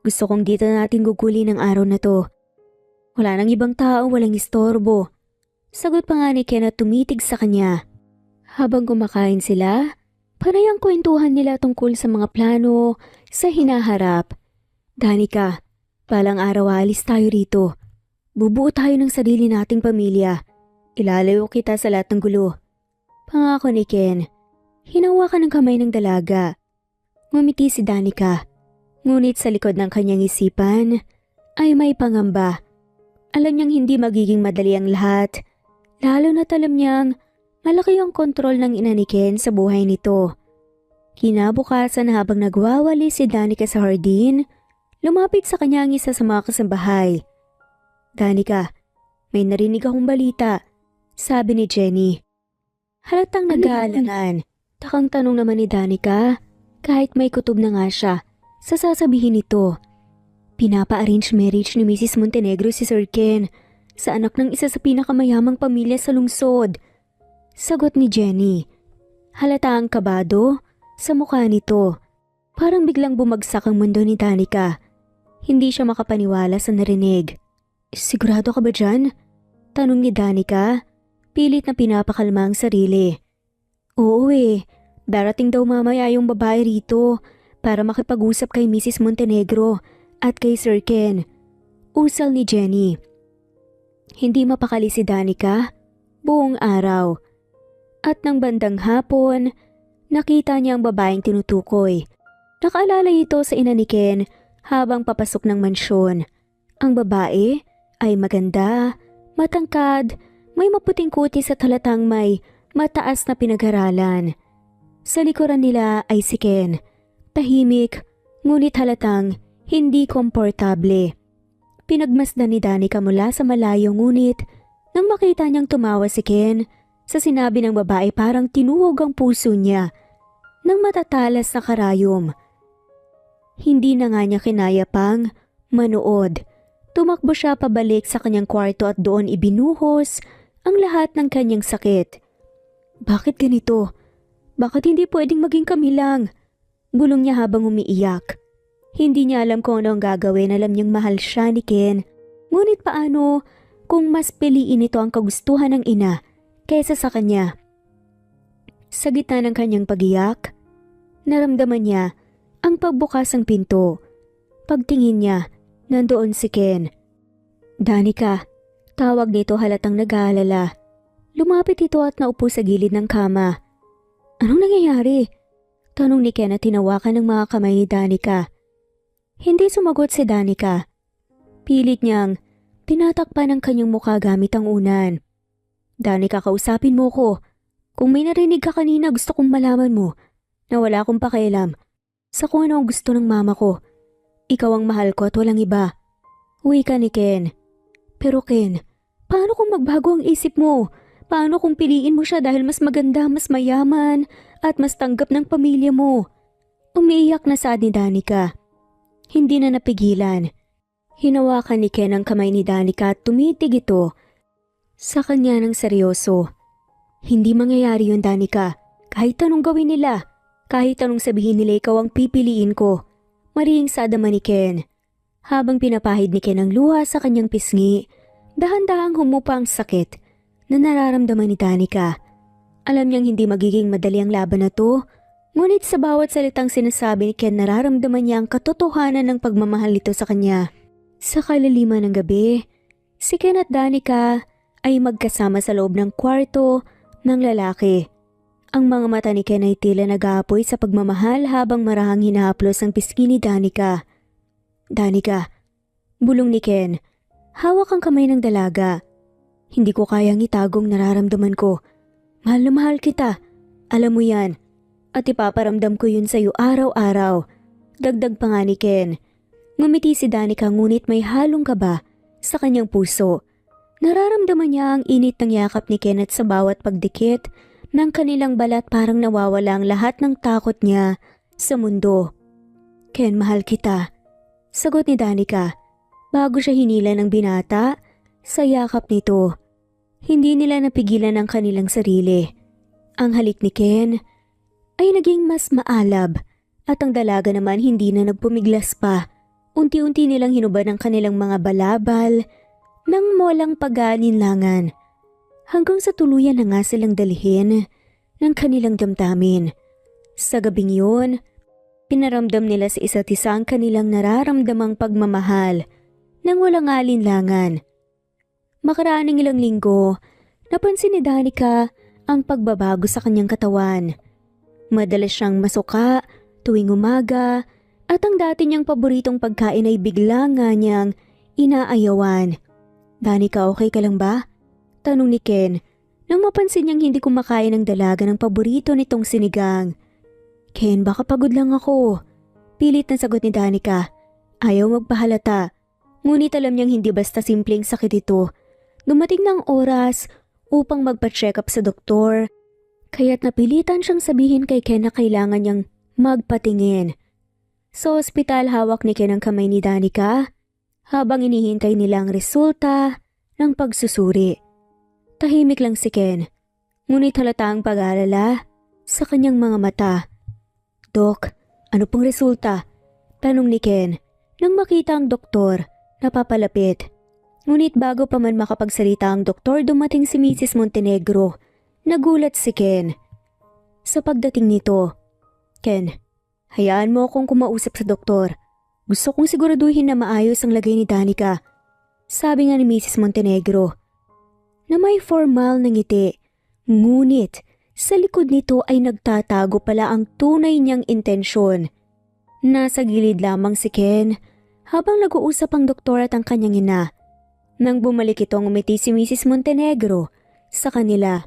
Gusto kong dito natin gugulin ang araw na to. Wala nang ibang tao, walang istorbo. Sagot pa nga ni Ken at tumitig sa kanya. Habang kumakain sila, panay ang kwentuhan nila tungkol sa mga plano sa hinaharap. Danica, palang araw alis tayo rito. Bubuo tayo ng sarili nating pamilya. Ilalayo kita sa lahat ng gulo. Pangako ni Ken. Hinawakan ng kamay ng dalaga. Ngumiti si Danica. Ngunit sa likod ng kanyang isipan ay may pangamba. Alam niyang hindi magiging madali ang lahat. Lalo na't alam niyang malaki ang kontrol ng ina ni Ken sa buhay nito. Kinabukasan habang nagwawali si Danica sa hardin, lumapit sa kanya ang isa sa mga kasambahay. Danica, may narinig akong balita, sabi ni Jenny. Halatang nag-aalangan. Takang tanong naman ni Danica, kahit may kutob na nga siya, sa sasabihin nito. Pinapa-arrange marriage ni Mrs. Montenegro si Sir Ken sa anak ng isa sa pinakamayamang pamilya sa lungsod. Sagot ni Jenny. Halata ang kabado sa mukha nito. Parang biglang bumagsak ang mundo ni Danica. Hindi siya makapaniwala sa narinig. Sigurado ka ba dyan? Tanong ni Danica. Pilit na pinapakalma ang sarili. Oo darating daw mamaya yung babae rito para makipag-usap kay Mrs. Montenegro at kay Sir Ken. Usal ni Jenny. Hindi mapakali si Danica buong araw. At nang bandang hapon, nakita niya ang babaeng tinutukoy. Nakaalala ito sa ina ni Ken habang papasok ng mansyon. Ang babae ay maganda, matangkad, may maputing kutis at halatang may mataas na pinag-aralan. Sa likuran nila ay si Ken. Tahimik, ngunit halatang hindi komportable. Pinagmasdan ni Danica mula sa malayo ngunit nang makita niyang tumawa si Ken, sa sinabi ng babae parang tinuhog ang puso niya ng matatalas na karayom. Hindi na nga niya kinaya pang manood. Tumakbo siya pabalik sa kanyang kwarto at doon ibinuhos ang lahat ng kanyang sakit. Bakit ganito? Bakit hindi pwedeng maging kami lang? Bulong niya habang umiiyak. Hindi niya alam kung ano ang gagawin. Alam niyang mahal siya ni Ken. Ngunit paano kung mas piliin ito ang kagustuhan ng ina kaysa sa kanya? Sa gitna ng kanyang pagiyak, naramdaman niya ang pagbukas ng pinto. Pagtingin niya, nandoon si Ken. Danica, tawag nito halatang nag-aalala. Lumapit ito at naupo sa gilid ng kama. Anong nangyayari? Tanong ni Ken at tinawakan ng mga kamay ni Danica. Hindi sumagot si Danica. Pilit niyang tinatakpan ang kanyang mukha gamit ang unan. Danica, kausapin mo ko. Kung may narinig ka kanina, gusto kong malaman mo na wala akong pakialam sa kung ano ang gusto ng mama ko. Ikaw ang mahal ko at walang iba. Wika ni Ken. Pero Ken, paano kung magbago ang isip mo? Paano kung piliin mo siya dahil mas maganda, mas mayaman, at mas tanggap ng pamilya mo? Umiiyak na saad ni Danica. Hindi na napigilan. Hinawakan ni Ken ang kamay ni Danica at tumitig ito sa kanya ng seryoso. Hindi mangyayari yun, Danica. Kahit anong gawin nila, kahit anong sabihin nila, ikaw ang pipiliin ko. Mariing sadama ni Ken. Habang pinapahid ni Ken ang luha sa kanyang pisngi, dahan-dahang humupa ang sakit na nararamdaman ni Danica. Alam niyang hindi magiging madali ang laban na to, ngunit sa bawat salitang sinasabi ni Ken nararamdaman niya ang katotohanan ng pagmamahal nito sa kanya. Sa kalaliman ng gabi, si Ken at Danica ay magkasama sa loob ng kwarto ng lalaki. Ang mga mata ni Ken ay tila nag-aapoy sa pagmamahal habang marahang hinahaplos ang pisngi ni Danica. Danica, bulong ni Ken. Hawak ang kamay ng dalaga. Hindi ko kayang itagong nararamdaman ko. Mahal na mahal kita. Alam mo yan. At ipaparamdam ko yun sa'yo araw-araw. Dagdag pa nga ni Ken. Ngumiti si Danica ngunit may halong kaba sa kanyang puso. Nararamdaman niya ang init ng yakap ni Ken at sa bawat pagdikit ng kanilang balat parang nawawala ang lahat ng takot niya sa mundo. Ken, mahal kita. Sagot ni Danica. Bago siya hinila ng binata sa yakap nito. Hindi nila napigilan ang kanilang sarili. Ang halik ni Ken ay naging mas maalab at ang dalaga naman hindi na nagpumiglas pa. Unti-unti nilang hinubad ang kanilang mga balabal ng walang pag-aalinlangan hanggang sa tuluyan na nga silang dalhin ng kanilang damdamin. Sa gabing yun, pinaramdam nila sa isa't isa ang kanilang nararamdamang pagmamahal nang walang alinlangan. Makaraan ng ilang linggo, napansin ni Danica ang pagbabago sa kanyang katawan. Madalas siyang masuka tuwing umaga at ang dati niyang paboritong pagkain ay bigla nga niyang inaayawan. Danica, okay ka lang ba? Tanong ni Ken nang mapansin niyang hindi kumakain ng dalaga ng paborito nitong sinigang. Ken, baka pagod lang ako. Pilit na sagot ni Danica. Ayaw magpahalata. Ngunit alam niyang hindi basta simpleng sakit ito. Dumating ng oras upang magpa-check up sa doktor. Kaya't napilitan siyang sabihin kay Ken na kailangan niyang magpatingin. Sa ospital, hawak ni Ken ang kamay ni Danica habang inihintay nila ang resulta ng pagsusuri. Tahimik lang si Ken, ngunit halata ang pag-aalala sa kanyang mga mata. Dok, ano pong resulta? Tanong ni Ken nang makita ang doktor na papalapit. Ngunit bago pa man makapagsalita ang doktor, dumating si Mrs. Montenegro. Nagulat si Ken sa pagdating nito. Ken, hayaan mo akong kumausap sa doktor. Gusto kong siguraduhin na maayos ang lagay ni Danica. Sabi nga ni Mrs. Montenegro na may formal na ngiti. Ngunit sa likod nito ay nagtatago pala ang tunay niyang intensyon. Nasa gilid lamang si Ken habang nag-uusap ang doktor at ang kanyang ina. Nang bumalik ito, ngumiti si Mrs. Montenegro sa kanila.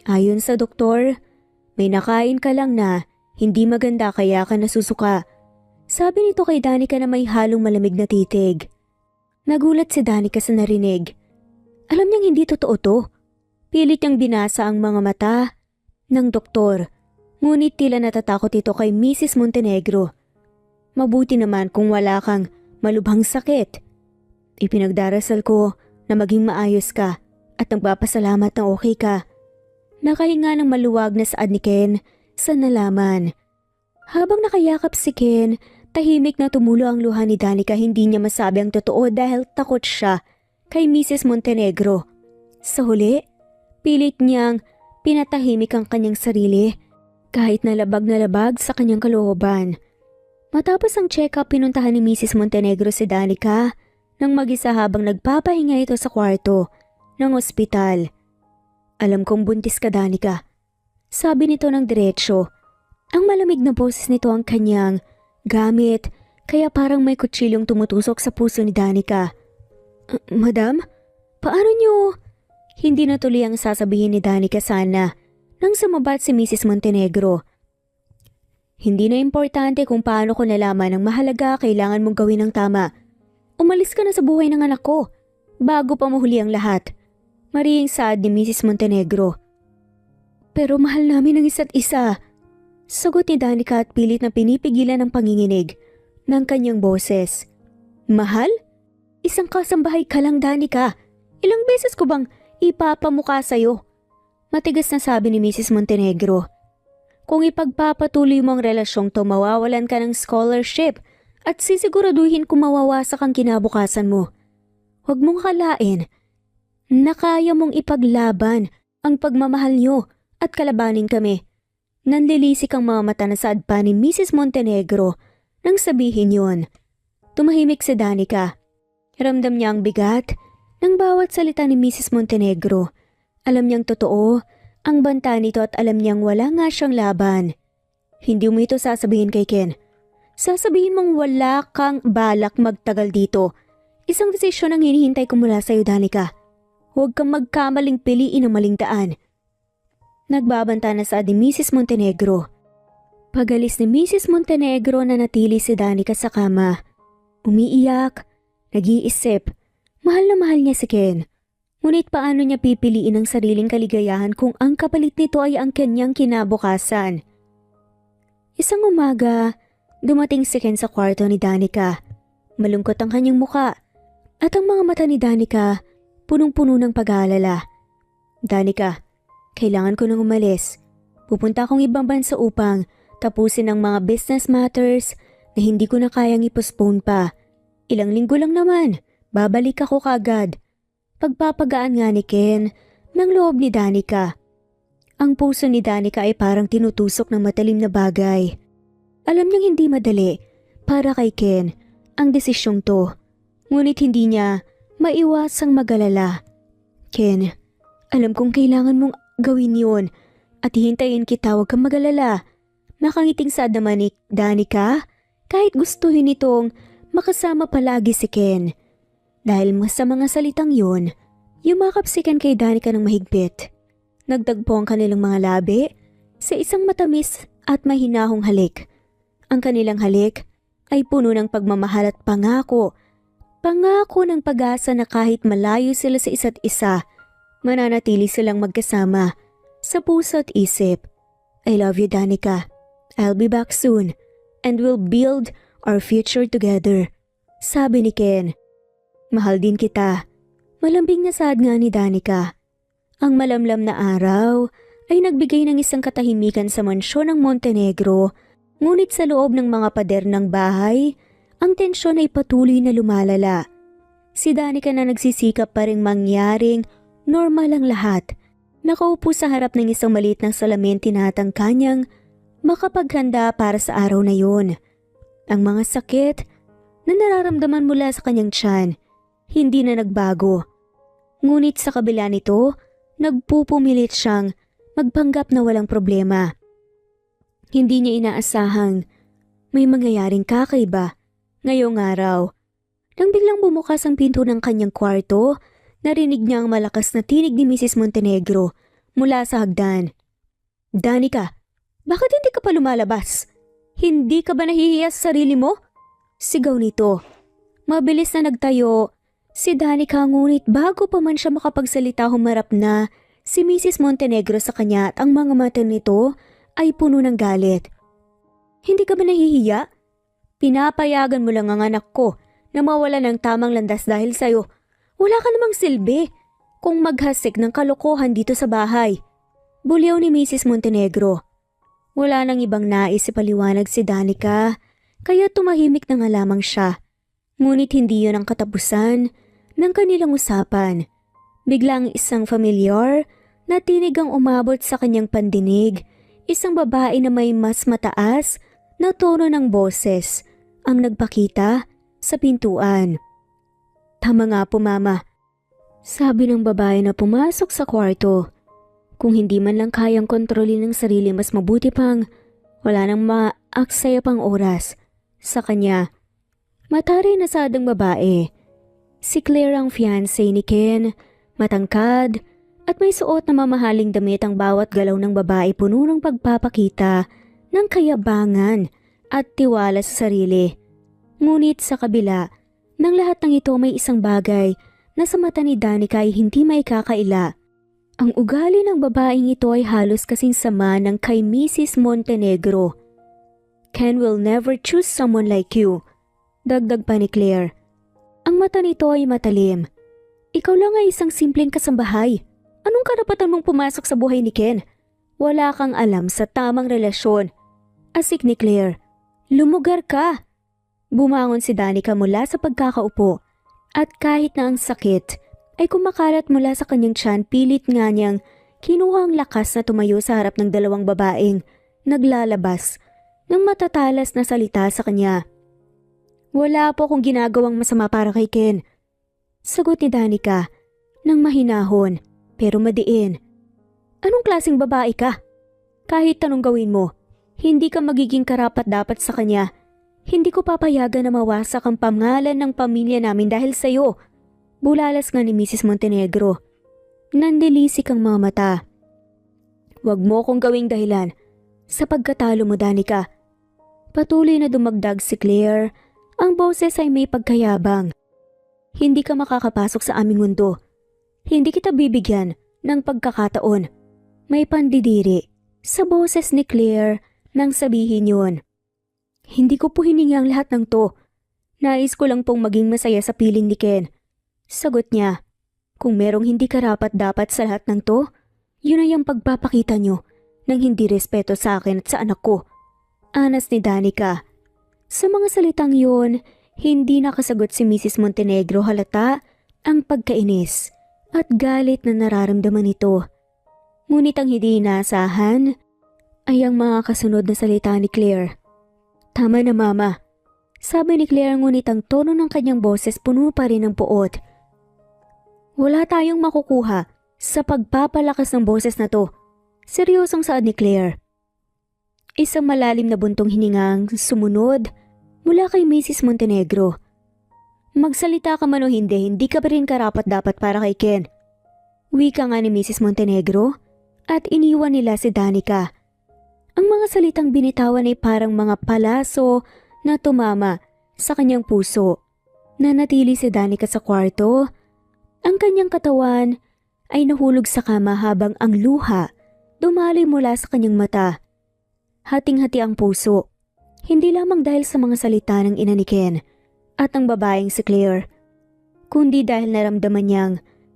Ayon sa doktor, may nakain ka lang na hindi maganda kaya ka nasusuka. Sabi nito kay Danica na may halong malamig na titig. Nagulat si Danica sa narinig. Alam niyang hindi totoo to. Pilit niyang binasa ang mga mata ng doktor. Ngunit tila natatakot ito kay Mrs. Montenegro. Mabuti naman kung wala kang malubhang sakit. Ipinagdarasal ko na maging maayos ka at nagpapasalamat na okay ka. Nakahinga ng maluwag na saad ni Ken sa nalaman. Habang nakayakap si Ken, tahimik na tumulo ang luha ni Danica. Hindi niya masabi ang totoo dahil takot siya kay Mrs. Montenegro. Sa huli, pilit niyang pinatahimik ang kanyang sarili kahit na labag sa kanyang kalooban. Matapos ang check-up, pinuntahan ni Mrs. Montenegro si Danica nang mag-isa habang nagpapahinga ito sa kwarto ng ospital. Alam kong buntis ka, Danica. Sabi nito ng diretsyo. Ang malamig na boses nito ang kanyang gamit, kaya parang may kutsilyong tumutusok sa puso ni Danica. Madam, paano niyo? Hindi natuloy ang sasabihin ni Danica sana nang sumabat si Mrs. Montenegro. Hindi na importante kung paano ko nalaman ang mahalaga, kailangan mong gawin ang tama. Umalis ka na sa buhay ng anak ko bago pa mahuli ang lahat. Marihing saad ni Mrs. Montenegro. Pero mahal namin ang isa't isa. Sagot ni Danica at pilit na pinipigilan ang panginginig ng kanyang boses. Mahal? Isang kasambahay ka lang, Danica. Ilang beses ko bang ipapamukha sa'yo? Matigas na sabi ni Mrs. Montenegro. Kung ipagpapatuloy mo ang relasyong to, mawawalan ka ng scholarship at sisiguraduhin kung mawawasak ang kinabukasan mo. Huwag mong kalain na kaya mong ipaglaban ang pagmamahal nyo at kalabanin kami. Nanlilisik ang mga mata na saad pa ni Mrs. Montenegro nang sabihin yon. Tumahimik si Danica. Ramdam niya ang bigat ng bawat salita ni Mrs. Montenegro. Alam niyang totoo ang banta nito at alam niyang wala nga siyang laban. Hindi mo ito sasabihin kay Ken. Sasabihin mong wala kang balak magtagal dito. Isang desisyon ang hinihintay ko mula sa'yo, Danica. Huwag kang magkamaling piliin ang maling daan. Nagbabanta na sa ni Mrs. Montenegro. Pagalis ni Mrs. Montenegro na natili si Danica sa kama. Umiiyak, nag-iisip. Mahal na mahal niya si Ken. Ngunit paano niya pipiliin ang sariling kaligayahan kung ang kapalit nito ay ang kanyang kinabukasan? Isang umaga, dumating si Ken sa kwarto ni Danica. Malungkot ang kanyang muka at ang mga mata ni Danica punong-puno ng pag-aalala. Danica, kailangan ko nang umalis. Pupunta akong ibang bansa upang tapusin ang mga business matters na hindi ko na kayang i-postpone pa. Ilang linggo lang naman, babalik ako kaagad. Pagpapagaan nga ni Ken ng loob ni Danica. Ang puso ni Danica ay parang tinutusok ng matalim na bagay. Alam niyang hindi madali para kay Ken ang desisyong to. Ngunit hindi niya maiwasang mag-alala. Ken, alam kong kailangan mong gawin yun at hihintayin kita, huwag kang mag-alala. Nakangiting saad naman ni Danica kahit gustuhin nitong makasama palagi si Ken. Dahil sa mga salitang yun, yumakap si Ken kay Danica ng mahigpit. Nagtagpo ang kanilang mga labi sa isang matamis at mahinahong halik. Ang kanilang halik ay puno ng pagmamahal at pangako. Pangako ng pag-asa na kahit malayo sila sa isa't isa, mananatili silang magkasama sa puso at isip. I love you, Danica. I'll be back soon and we'll build our future together. Sabi ni Ken. Mahal din kita. Malambing na saad nga ni Danica. Ang malamlam na araw ay nagbigay ng isang katahimikan sa mansyon ng Montenegro, ngunit sa loob ng mga pader ng bahay, ang tensyon ay patuloy na lumalala. Si Danica na nagsisikap pa ring mangyaring normal ang lahat. Nakaupo sa harap ng isang maliit ng salamin, tinatangka niyang makapaghanda para sa araw na yun. Ang mga sakit na nararamdaman mula sa kanyang tiyan hindi na nagbago. Ngunit sa kabila nito, nagpupumilit siyang magpanggap na walang problema. Hindi niya inaasahang may mangyayaring kakaiba ngayong araw. Nang biglang bumukas ang pinto ng kanyang kwarto, narinig niya ang malakas na tinig ni Mrs. Montenegro mula sa hagdan. Danica, bakit hindi ka pa lumalabas? Hindi ka ba nahihiya sa sarili mo? Sigaw nito. Mabilis na nagtayo si Danica, ngunit bago pa man siya makapagsalita, humarap na si Mrs. Montenegro sa kanya at ang mga mata nito ay puno ng galit. Hindi ka ba nahihiya? Pinapayagan mo lang ang anak ko na mawala ng tamang landas dahil sa'yo. Wala ka namang silbi kung maghasik ng kalokohan dito sa bahay. Bulyaw ni Mrs. Montenegro. Wala nang ibang nais ipaliwanag si Danica, kaya tumahimik na nga lamang siya. Ngunit hindi yun ang katapusan ng kanilang usapan. Biglang isang familiar na tinig ang umabot sa kanyang pandinig. Isang babae na may mas mataas na tono ng boses ang nagpakita sa pintuan. Tama nga po, Mama. Sabi ng babae na pumasok sa kwarto. Kung hindi man lang kayang kontrolin ng sarili, mas mabuti pang wala nang maaksaya pang oras sa kanya. Mataray na sadang babae. Si Claire ang fiancé ni Ken, matangkad at may suot na mamahaling damit. Ang bawat galaw ng babae puno ng pagpapakita ng kayabangan at tiwala sa sarili. Ngunit sa kabila ng lahat ng ito, may isang bagay na sa mata ni Danica ay hindi maikakaila. Ang ugali ng babaeng ito ay halos kasing sama ng kay Mrs. Montenegro. Ken will never choose someone like you, dagdag pa ni Claire. Ang mata nito ay matalim. Ikaw lang ay isang simpleng kasambahay. Anong karapatan mong pumasok sa buhay ni Ken? Wala kang alam sa tamang relasyon. Asik ni Claire. Lumugar ka! Bumangon si Danica mula sa pagkakaupo at kahit na ang sakit ay kumakalat mula sa kanyang tiyan, pilit nga niyang kinuha ang lakas na tumayo sa harap ng dalawang babaeng naglalabas ng matatalas na salita sa kanya. Wala po akong ginagawang masama para kay Ken, sagot ni Danica nang mahinahon pero madiin. Anong klaseng babae ka? Kahit tanong gawin mo, hindi ka magiging karapat-dapat sa kanya. Hindi ko papayagan na mawasak ang pangalan ng pamilya namin dahil sa'yo. Bulalas nga ni Mrs. Montenegro. Nandilisik ang mga mata. Huwag mo kong gawing dahilan sa pagkatalo mo, Danica. Patuloy na dumagdag si Claire. Ang boses ay may pagkayabang. Hindi ka makakapasok sa aming mundo. Hindi kita bibigyan ng pagkakataon. May pandidiri sa boses ni Claire nang sabihin yun. Hindi ko po hiningi ang lahat ng to. Nais ko lang pong maging masaya sa piling ni Ken. Sagot niya. Kung merong hindi karapat-dapat sa lahat ng to, yun ay ang pagpapakita nyo ng hindi respeto sa akin at sa anak ko. Anas ni Danica. Sa mga salitang yun, hindi nakasagot si Mrs. Montenegro. Halata ang pagkainis at galit na nararamdaman nito. Ngunit ang hindi inaasahan ay ang mga kasunod na salita ni Claire. Tama na, Mama, sabi ni Claire, ngunit ang tono ng kanyang boses puno pa rin ng puot. Wala tayong makukuha sa pagpapalakas ng boses na to. Seryosong saad ni Claire. Isang malalim na buntong hiningang sumunod mula kay Mrs. Montenegro. Magsalita ka man o hindi, hindi ka pa rin karapat-dapat para kay Ken. Wika nga ni Mrs. Montenegro at iniwan nila si Danica. Ang mga salitang binitawan ay parang mga palaso na tumama sa kanyang puso. Nanatili si Danica sa kwarto. Ang kanyang katawan ay nahulog sa kama habang ang luha dumaloy mula sa kanyang mata. Hating-hati ang puso, hindi lamang dahil sa mga salita ng ina ni Ken at ang babaeng si Claire, kundi dahil naramdaman niyang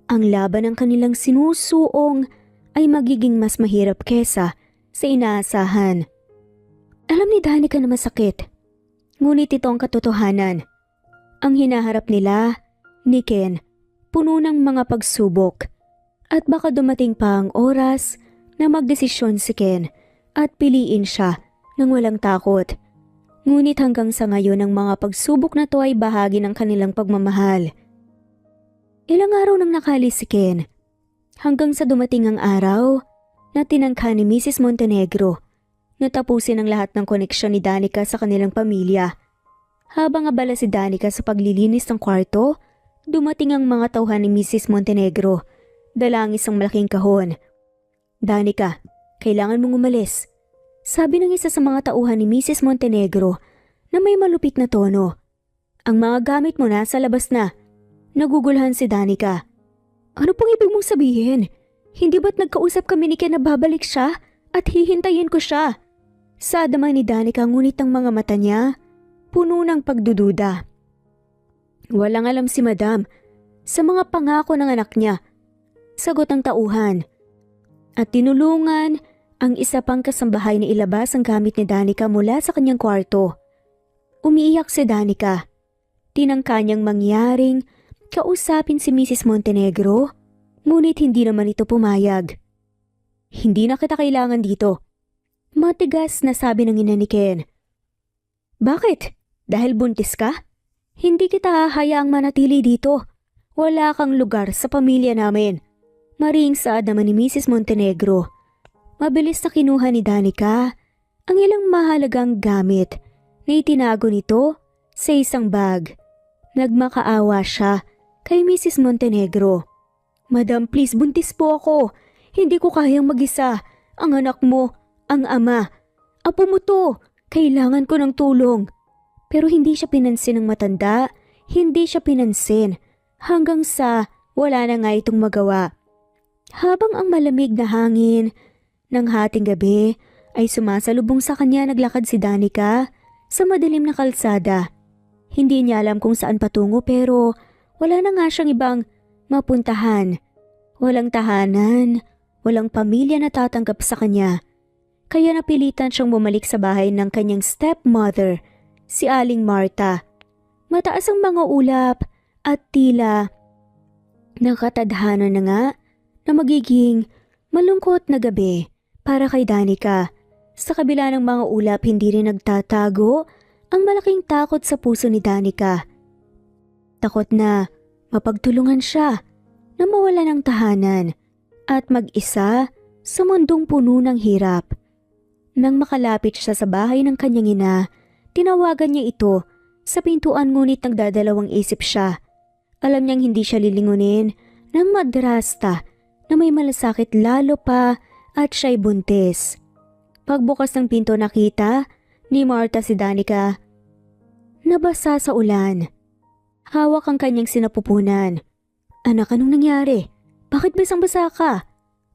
ang laban ng kanilang sinusuong ay magiging mas mahirap kesa sa inaasahan. Alam ni Danica na masakit, ngunit ito ang katotohanan. Ang hinaharap nila ni Ken puno ng mga pagsubok at baka dumating pa ang oras na magdesisyon si Ken at piliin siya ng walang takot. Ngunit hanggang sa ngayon ang mga pagsubok na to ay bahagi ng kanilang pagmamahal. Ilang araw nang nakalis si Ken hanggang sa dumating ang araw na tinangka ni Mrs. Montenegro na tapusin ang lahat ng koneksyon ni Danica sa kanilang pamilya. Habang abala si Danica sa paglilinis ng kwarto, dumating ang mga tauhan ni Mrs. Montenegro, dala ang isang malaking kahon. Danica, kailangan mong umalis, sabi ng isa sa mga tauhan ni Mrs. Montenegro na may malupit na tono. Ang mga gamit mo nasa labas na. Nagugulhan si Danica. Ano pong ibig mong sabihin? Hindi ba't nagkausap kami ni Ken na babalik siya at hihintayin ko siya? Sadama ni Danica, ngunit ang mga mata niya puno ng pagdududa. Walang alam si Madam sa mga pangako ng anak niya, sagot ang tauhan. At tinulungan ang isa pang kasambahay na ilabas ang gamit ni Danica mula sa kanyang kwarto. Umiiyak si Danica. Tinangka niyang mangyaring kausapin si Mrs. Montenegro, ngunit hindi naman ito pumayag. Hindi na kita kailangan dito, matigas na sabi ng ina ni Ken. Bakit? Dahil buntis ka? Hindi kita hahayaang manatili dito. Wala kang lugar sa pamilya namin. Maring saad naman ni Mrs. Montenegro. Mabilis na kinuha ni Danica ang ilang mahalagang gamit na itinago nito sa isang bag. Nagmakaawa siya kay Mrs. Montenegro. "Madam, please, buntis po ako. Hindi ko kayang mag-isa. Ang anak mo, ang ama. Apo mo to. Kailangan ko ng tulong." Pero hindi siya pinansin ng matanda. Hindi siya pinansin hanggang sa wala na nga itong magawa. Habang ang malamig na hangin ng hating gabi ay sumasalubong sa kanya, naglakad si Danica sa madilim na kalsada. Hindi niya alam kung saan patungo pero wala na nga siyang ibang mapuntahan. Walang tahanan, walang pamilya na tatanggap sa kanya. Kaya napilitan siyang bumalik sa bahay ng kanyang stepmother, si Aling Marta. Mataas ang mga ulap at tila nakatadhana na nga na magiging malungkot na gabi para kay Danica. Sa kabila ng mga ulap, hindi rin nagtatago ang malaking takot sa puso ni Danica. Takot na mapagtulungan siya na mawala ng tahanan at mag-isa sa mundong puno ng hirap. Nang makalapit siya sa bahay ng kanyang ina, tinawagan niya ito sa pintuan, ngunit nagdadalawang isip siya. Alam niyang hindi siya lilingunin ng madrasta na may malasakit lalo pa at siya'y buntis. Pagbukas ng pinto, nakita ni Marta si Danica nabasa sa ulan. Hawak ang kanyang sinapupunan. "Anak, anong nangyari? Bakit basang-basa ka?"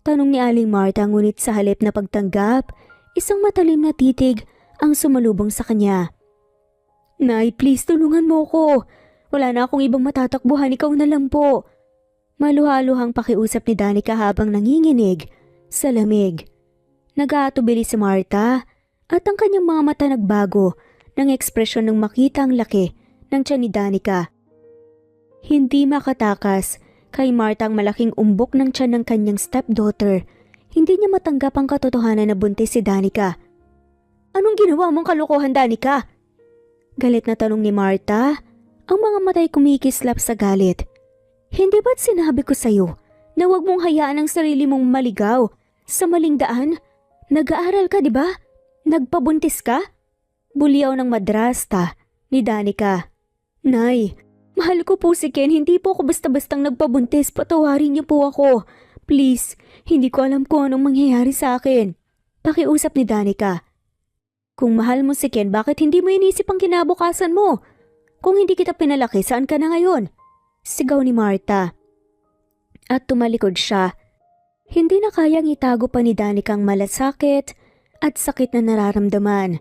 tanong ni Aling Marta, ngunit sa halip na pagtanggap, isang matalim na titig ang sumalubong sa kanya. "Nay, please, tulungan mo ko. Wala na akong ibang matatakbuhan, ikaw na lang po." Maluhaluhang pakiusap ni Danica habang nanginginig sa lamig. Nag-aatubili si Marta at ang kanyang mga mata nagbago ng ekspresyon nang makita ang laki ng tiyan ni Danica. Hindi makatakas kay Marta ang malaking umbok ng tiyan ng kanyang stepdaughter. Hindi niya matanggap ang katotohanan na buntis si Danica. "Anong ginawa mong kalokohan, Danica?" Galit na tanong ni Marta, ang mga mata'y kumikislap sa galit. "Hindi ba't sinabi ko sa'yo na huwag mong hayaan ang sarili mong maligaw sa maling daan? Nag-aaral ka, di ba? Nagpabuntis ka?" Buliyaw ng madrasta ni Danica. "Nay, mahal ko po si Ken. Hindi po ako basta-bastang nagpabuntis. Patawarin niyo po ako. Please, hindi ko alam kung anong mangyayari sa akin." Pakiusap ni Danica. "Kung mahal mo si Ken, bakit hindi mo inisip ang kinabukasan mo? Kung hindi kita pinalaki, saan ka na ngayon?" Sigaw ni Marta. At tumalikod siya. Hindi na kayang itago pa ni Danica ang malasakit at sakit na nararamdaman.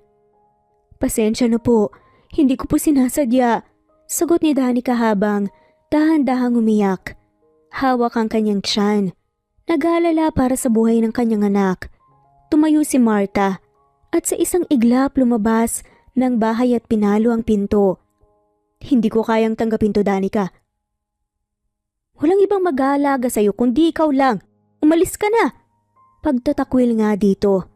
"Pasensya na po, hindi ko po sinasadya," sagot ni Danica habang dahan-dahang umiyak. Hawak ang kanyang tiyan. Nag-aalala para sa buhay ng kanyang anak. Tumayo si Marta at sa isang iglap lumabas ng bahay at pinalo ang pinto. "Hindi ko kayang tanggapin to, Danica. Walang ibang mag-aalaga sa'yo kundi ikaw lang. Umalis ka na." Pagtatakwil nga dito.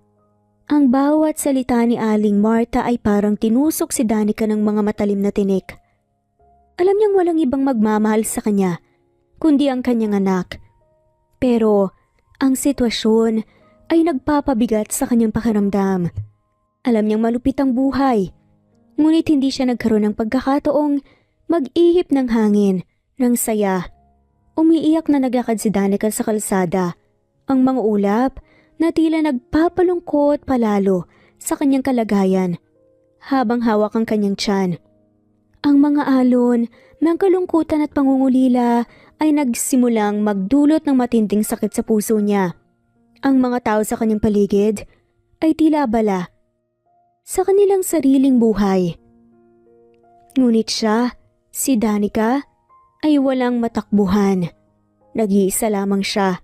Ang bawat salita ni Aling Marta ay parang tinusok si Danica ng mga matalim na tinik. Alam niyang walang ibang magmamahal sa kanya kundi ang kanyang anak. Pero ang sitwasyon ay nagpapabigat sa kanyang pakiramdam. Alam niyang malupit ang buhay, ngunit hindi siya nagkaroon ng pagkakataong mag-ihip ng hangin, ng saya. Umiiyak na naglakad si Danica sa kalsada. Ang mga ulap na tila nagpapalungkot palalo sa kanyang kalagayan habang hawak ang kanyang tiyan. Ang mga alon ng kalungkutan at pangungulila ay nagsimulang magdulot ng matinding sakit sa puso niya. Ang mga tao sa kanyang paligid ay tila abala sa kanilang sariling buhay. Ngunit siya, si Danica, ay walang matakbuhan. Nag-iisa lamang siya.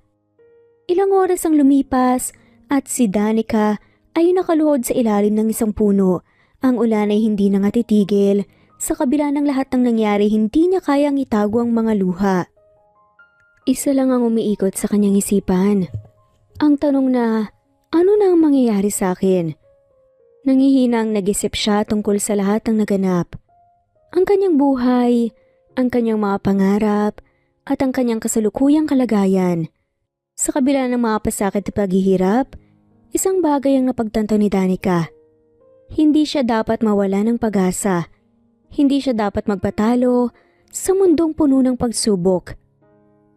Ilang oras ang lumipas at si Danica ay nakaluhod sa ilalim ng isang puno. Ang ulan ay hindi na nga titigil. Sa kabila ng lahat ng nangyari, hindi niya kayang itago ang mga luha. Isa lang ang umiikot sa kanyang isipan. Ang tanong na, ano na ang mangyayari sa akin? Nangihinang nag-isip siya tungkol sa lahat ng naganap. Ang kanyang buhay, ang kanyang mga pangarap, at ang kanyang kasalukuyang kalagayan. Sa kabila ng mga pasakit at paghihirap, isang bagay ang napagtanto ni Danica. Hindi siya dapat mawala ng pag-asa. Hindi siya dapat magpatalo sa mundong puno ng pagsubok.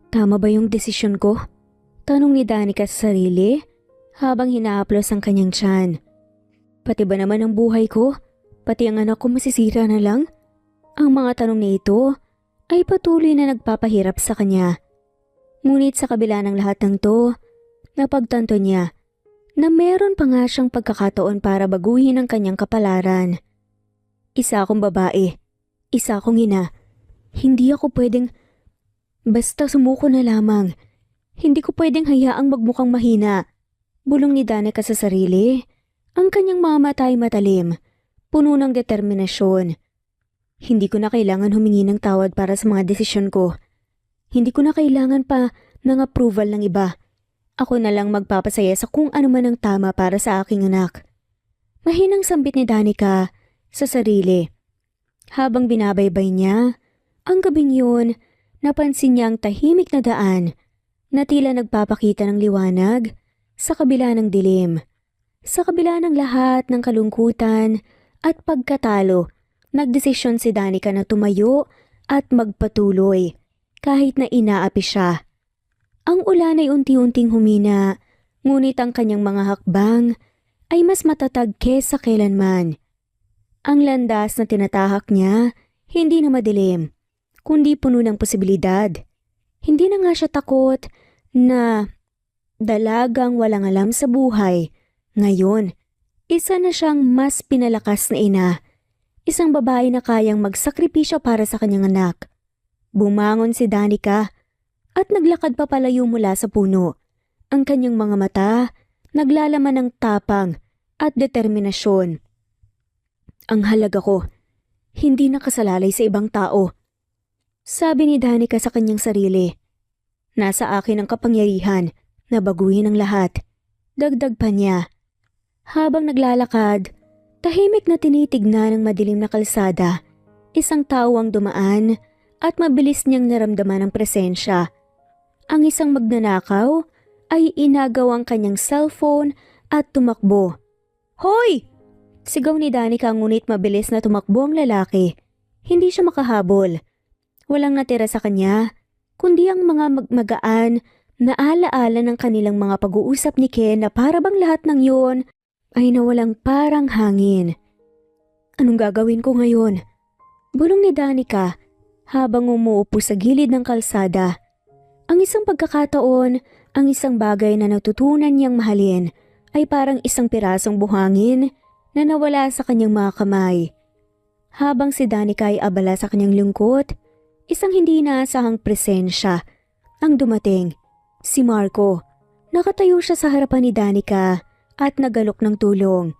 Tama ba yung desisyon ko? Tanong ni Danica sa sarili habang hinahaplos ang kanyang tiyan. Pati ba naman ang buhay ko? Pati ang anak ko masisira na lang? Ang mga tanong na ito ay patuloy na nagpapahirap sa kanya. Ngunit sa kabila ng lahat ng to, napagtanto niya na meron pa nga siyang pagkakataon para baguhin ang kanyang kapalaran. Isa akong babae, isa akong ina. Hindi ako pwedeng basta sumuko na lamang. Hindi ko pwedeng hayaang magmukhang mahina. Bulong ni Danica sa sarili. Ang kanyang mga mata ay matalim, puno ng determinasyon. Hindi ko na kailangan humingi ng tawad para sa mga desisyon ko. Hindi ko na kailangan pa ng approval ng iba. Ako na lang magpapasaya sa kung ano man ang tama para sa aking anak. Mahinang sambit ni Danica sa sarili. Habang binabaybay niya, ang gabing yun, napansin niya ang tahimik na daan na tila nagpapakita ng liwanag sa kabila ng dilim. Sa kabila ng lahat ng kalungkutan at pagkatalo, nagdesisyon si Danica na tumayo at magpatuloy kahit na inaapi siya. Ang ulan ay unti-unting humina, ngunit ang kanyang mga hakbang ay mas matatag kesa kailanman. Ang landas na tinatahak niya, hindi na madilim, kundi puno ng posibilidad. Hindi na nga siya takot na dalagang walang alam sa buhay. Ngayon, isa na siyang mas pinalakas na ina. Isang babae na kayang magsakripisyo para sa kanyang anak. Bumangon si Danica at naglakad papalayo mula sa puno. Ang kanyang mga mata naglalaman ng tapang at determinasyon. Ang halaga ko, hindi nakasalalay sa ibang tao. Sabi ni Danica sa kanyang sarili. Nasa akin ang kapangyarihan na baguhin ang lahat. Dagdag pa niya. Habang naglalakad, tahimik na tinitignan ng madilim na kalsada. Isang tao ang dumaan at mabilis niyang naramdaman ang presensya. Ang isang magnanakaw ay inagaw ang kanyang cellphone at tumakbo. Hoy! Sigaw ni Danica, ngunit mabilis na tumakbo ang lalaki. Hindi siya makahabol. Walang natira sa kanya, kundi ang mga magaan na alaala ng kanilang mga pag-uusap ni Ken na para bang lahat ng yun ay nawalang parang hangin. Anong gagawin ko ngayon? Bulong ni Danica habang umuupo sa gilid ng kalsada. Ang isang pagkakataon, ang isang bagay na natutunan niyang mahalin ay parang isang pirasong buhangin na nawala sa kanyang mga kamay. Habang si Danica ay abala sa kanyang lungkot, isang hindi inaasahang presensya ang dumating. Si Marco. Nakatayo siya sa harapan ni Danica at nagalok ng tulong.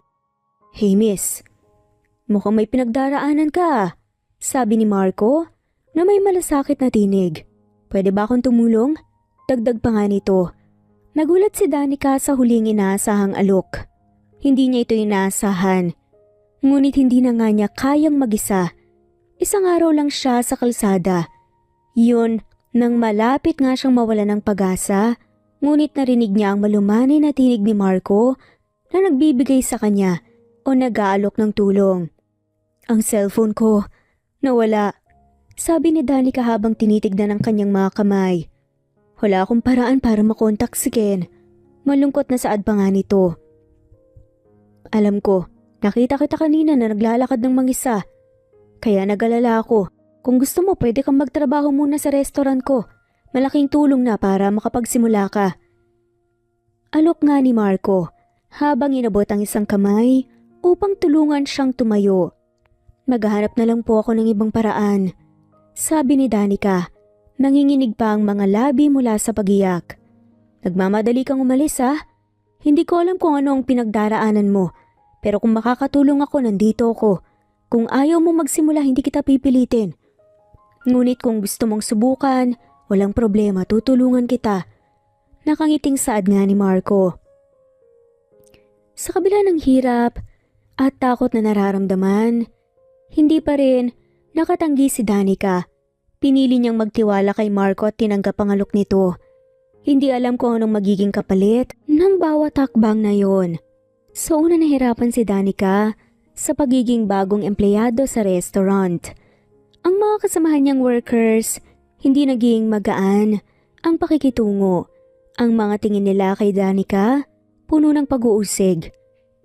Hey miss, mukhang may pinagdaraanan ka, sabi ni Marco na may malasakit na tinig. Pwede ba akong tumulong? Dagdag pa nga nito. Nagulat si Danica sa huling inaasahang alok. Hindi niya ito inaasahan. Ngunit hindi na nga niya kayang mag-isa. Isang araw lang siya sa kalsada. Yun, nang malapit nga siyang mawala ng pag-asa, ngunit narinig niya ang malumanay na tinig ni Marco na nagbibigay sa kanya o nag-aalok ng tulong. Ang cellphone ko, nawala. Sabi ni Danica habang tinitignan ang kanyang mga kamay. Wala akong paraan para makontak si Ken. Malungkot na saad pa nga nito. Alam ko, nakita kita kanina na naglalakad ng mag-isa. Kaya nag-alala ako. Kung gusto mo, pwede kang magtrabaho muna sa restaurant ko. Malaking tulong na para makapagsimula ka. Alok nga ni Marco habang inabot ang isang kamay upang tulungan siyang tumayo. Maghahanap na lang po ako ng ibang paraan. Sabi ni Danica, nanginginig pa ang mga labi mula sa pagiyak. Nagmamadali kang umalis ha? Hindi ko alam kung ano ang pinagdaraanan mo, pero kung makakatulong ako, nandito ako. Kung ayaw mo magsimula, hindi kita pipilitin. Ngunit kung gusto mong subukan, walang problema, tutulungan kita. Nakangiting saad nga ni Marco. Sa kabila ng hirap at takot na nararamdaman, hindi pa rin nakatanggi si Danica. Pinili niyang magtiwala kay Marco at tinanggap ang alok nito. Hindi alam kung anong magiging kapalit ng bawat hakbang na yon. So una nahirapan si Danica sa pagiging bagong empleyado sa restaurant. Ang mga kasamahan niyang workers, hindi naging magaan ang pakikitungo. Ang mga tingin nila kay Danica, puno ng pag-uusig.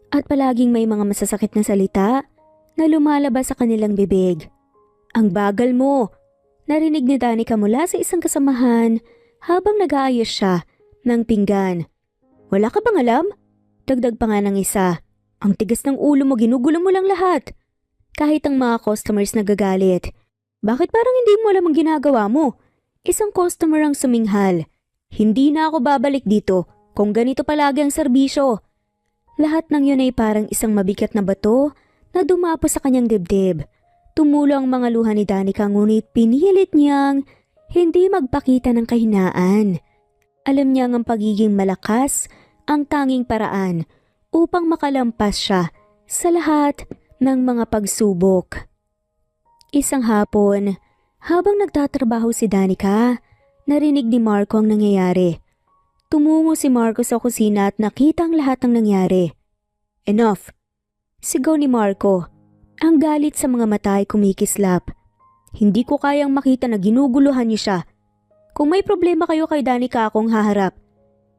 At palaging may mga masasakit na salita na lumalabas sa kanilang bibig. Ang bagal mo! Narinig ni Danica mula sa isang kasamahan habang nag-aayos siya ng pinggan. Wala ka bang alam? Dagdag pa nga ng isa. Ang tigas ng ulo mo, ginugulo mo lang lahat. Kahit ang mga customers nagagalit. Bakit parang hindi mo alam ang ginagawa mo? Isang customer ang suminghal. Hindi na ako babalik dito kung ganito palagi ang serbisyo. Lahat ng yun ay parang isang mabigat na bato na dumapo sa kanyang dibdib. Tumulo ang mga luha ni Danica ngunit pinilit niyang hindi magpakita ng kahinaan. Alam niyang ang pagiging malakas ang tanging paraan upang makalampas siya sa lahat ng mga pagsubok. Isang hapon, habang nagtatrabaho si Danica, narinig ni Marco ang nangyayari. Tumungo si Marco sa kusina at nakita ang lahat ng nangyari. Enough! Sigaw ni Marco. Ang galit sa mga mata ay kumikislap. Hindi ko kayang makita na ginuguluhan niyo siya. Kung may problema kayo kay Danica akong haharap.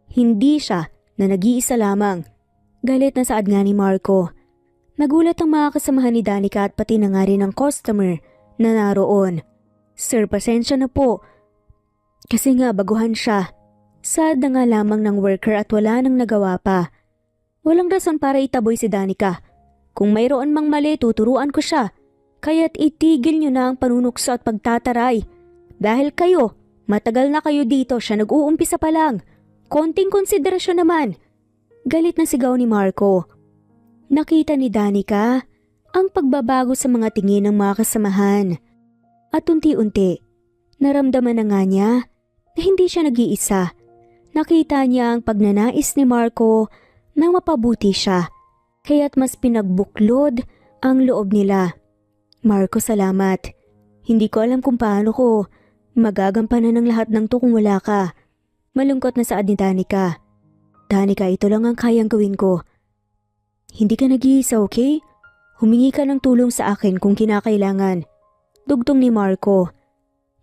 Hindi siya na nag-iisa lamang. Galit na saad nga ni Marco. Nagulat ang mga kasamahan ni Danica at pati na nga rin ang customer na naroon. Sir, pasensya na po. Kasi nga baguhan siya. Sad na nga lamang ng worker at wala nang nagawa pa. Walang rason para itaboy si Danica. Kung mayroon mang mali, tuturuan ko siya. Kaya't itigil niyo na ang panunukso at pagtataray. Dahil kayo, matagal na kayo dito, siya nag-uumpisa pa lang. Konting konsiderasyon naman. Galit na sigaw ni Marco. Nakita ni Danica ang pagbabago sa mga tingin ng mga kasamahan. At unti-unti, naramdaman na nga niya na hindi siya nag-iisa. Nakita niya ang pagnanais ni Marco na mapabuti siya. Kaya't mas pinagbuklod ang loob nila. Marco, salamat. Hindi ko alam kung paano ko magagampanan ng lahat ng to kung wala ka. Malungkot na saad ni Danica. Danica, ito lang ang kayang gawin ko. Hindi ka nag-iisa, okay? Humingi ka ng tulong sa akin kung kinakailangan. Dugtong ni Marco.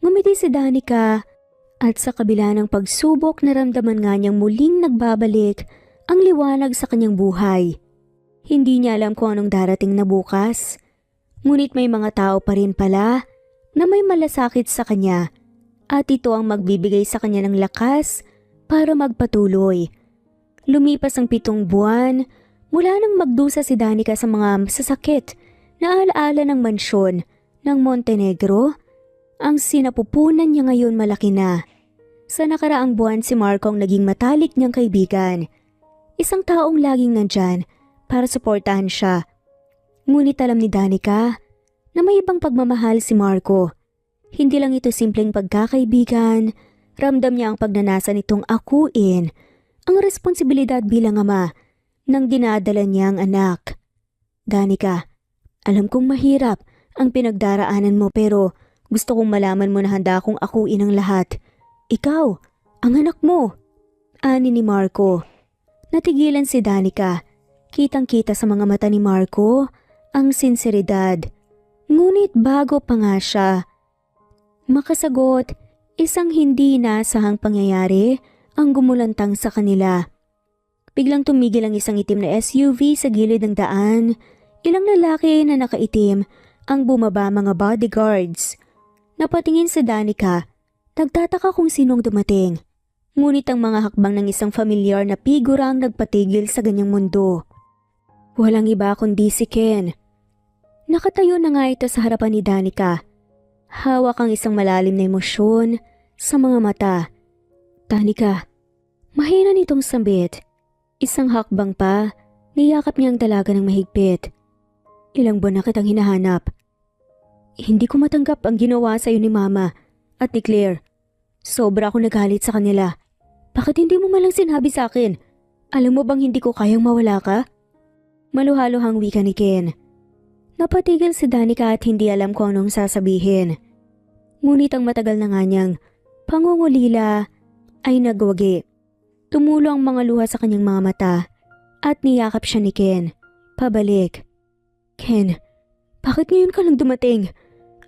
Ngumiti si Danica at sa kabila ng pagsubok naramdaman nga niyang muling nagbabalik ang liwanag sa kanyang buhay. Hindi niya alam kung anong darating na bukas. Ngunit may mga tao pa rin pala na may malasakit sa kanya at ito ang magbibigay sa kanya ng lakas para magpatuloy. Lumipas ang 7 buwan mula nang magdusa si Danica sa mga masasakit na alaala ng mansyon ng Montenegro. Ang sinapupunan niya ngayon malaki na. Sa nakaraang buwan si Marco ang naging matalik niyang kaibigan. Isang taong laging nandyan para suportahan siya. Ngunit alam ni Danica na may ibang pagmamahal si Marco. Hindi lang ito simpleng pagkakaibigan, ramdam niya ang pagnanasa nitong akuin ang responsibilidad bilang ama ng dinadala niyang anak. Danica, alam kong mahirap ang pinagdaraanan mo pero gusto kong malaman mo na handa akong akuin ang lahat. Ikaw, ang anak mo. Ani ni Marco. Natigilan si Danica. Kitang-kita sa mga mata ni Marco ang sinseridad. Ngunit bago pa nga siya makasagot, isang hindi inaasahang pangyayari ang gumulantang sa kanila. Biglang tumigil ang isang itim na SUV sa gilid ng daan. Ilang lalaki na nakaitim ang bumaba, mga bodyguards. Napatingin si Danica, nagtataka kung sinong dumating. Ngunit ang mga hakbang ng isang familiar na figura ang nagpatigil sa ganyang mundo. Walang iba kundi si Ken. Nakatayo na nga ito sa harapan ni Danica. Hawak ang isang malalim na emosyon sa mga mata. Danica, mahina nitong sambit. Isang hakbang pa, niyakap niya ang dalaga ng mahigpit. Ilang buwan na kitang hinahanap. Hindi ko matanggap ang ginawa sa iyo ni Mama at ni Claire. Sobra ako nagalit sa kanila. Bakit hindi mo malang sinabi sa akin? Alam mo bang hindi ko kayang mawala ka? Maluhaluhang wika ni Ken. Napatigil si Danica at hindi alam kung anong sasabihin. Ngunit ang matagal na nga niyang pangungulila ay nagwagi. Tumulo ang mga luha sa kanyang mga mata at niyakap siya ni Ken. Pabalik. Ken, bakit ngayon ka lang dumating?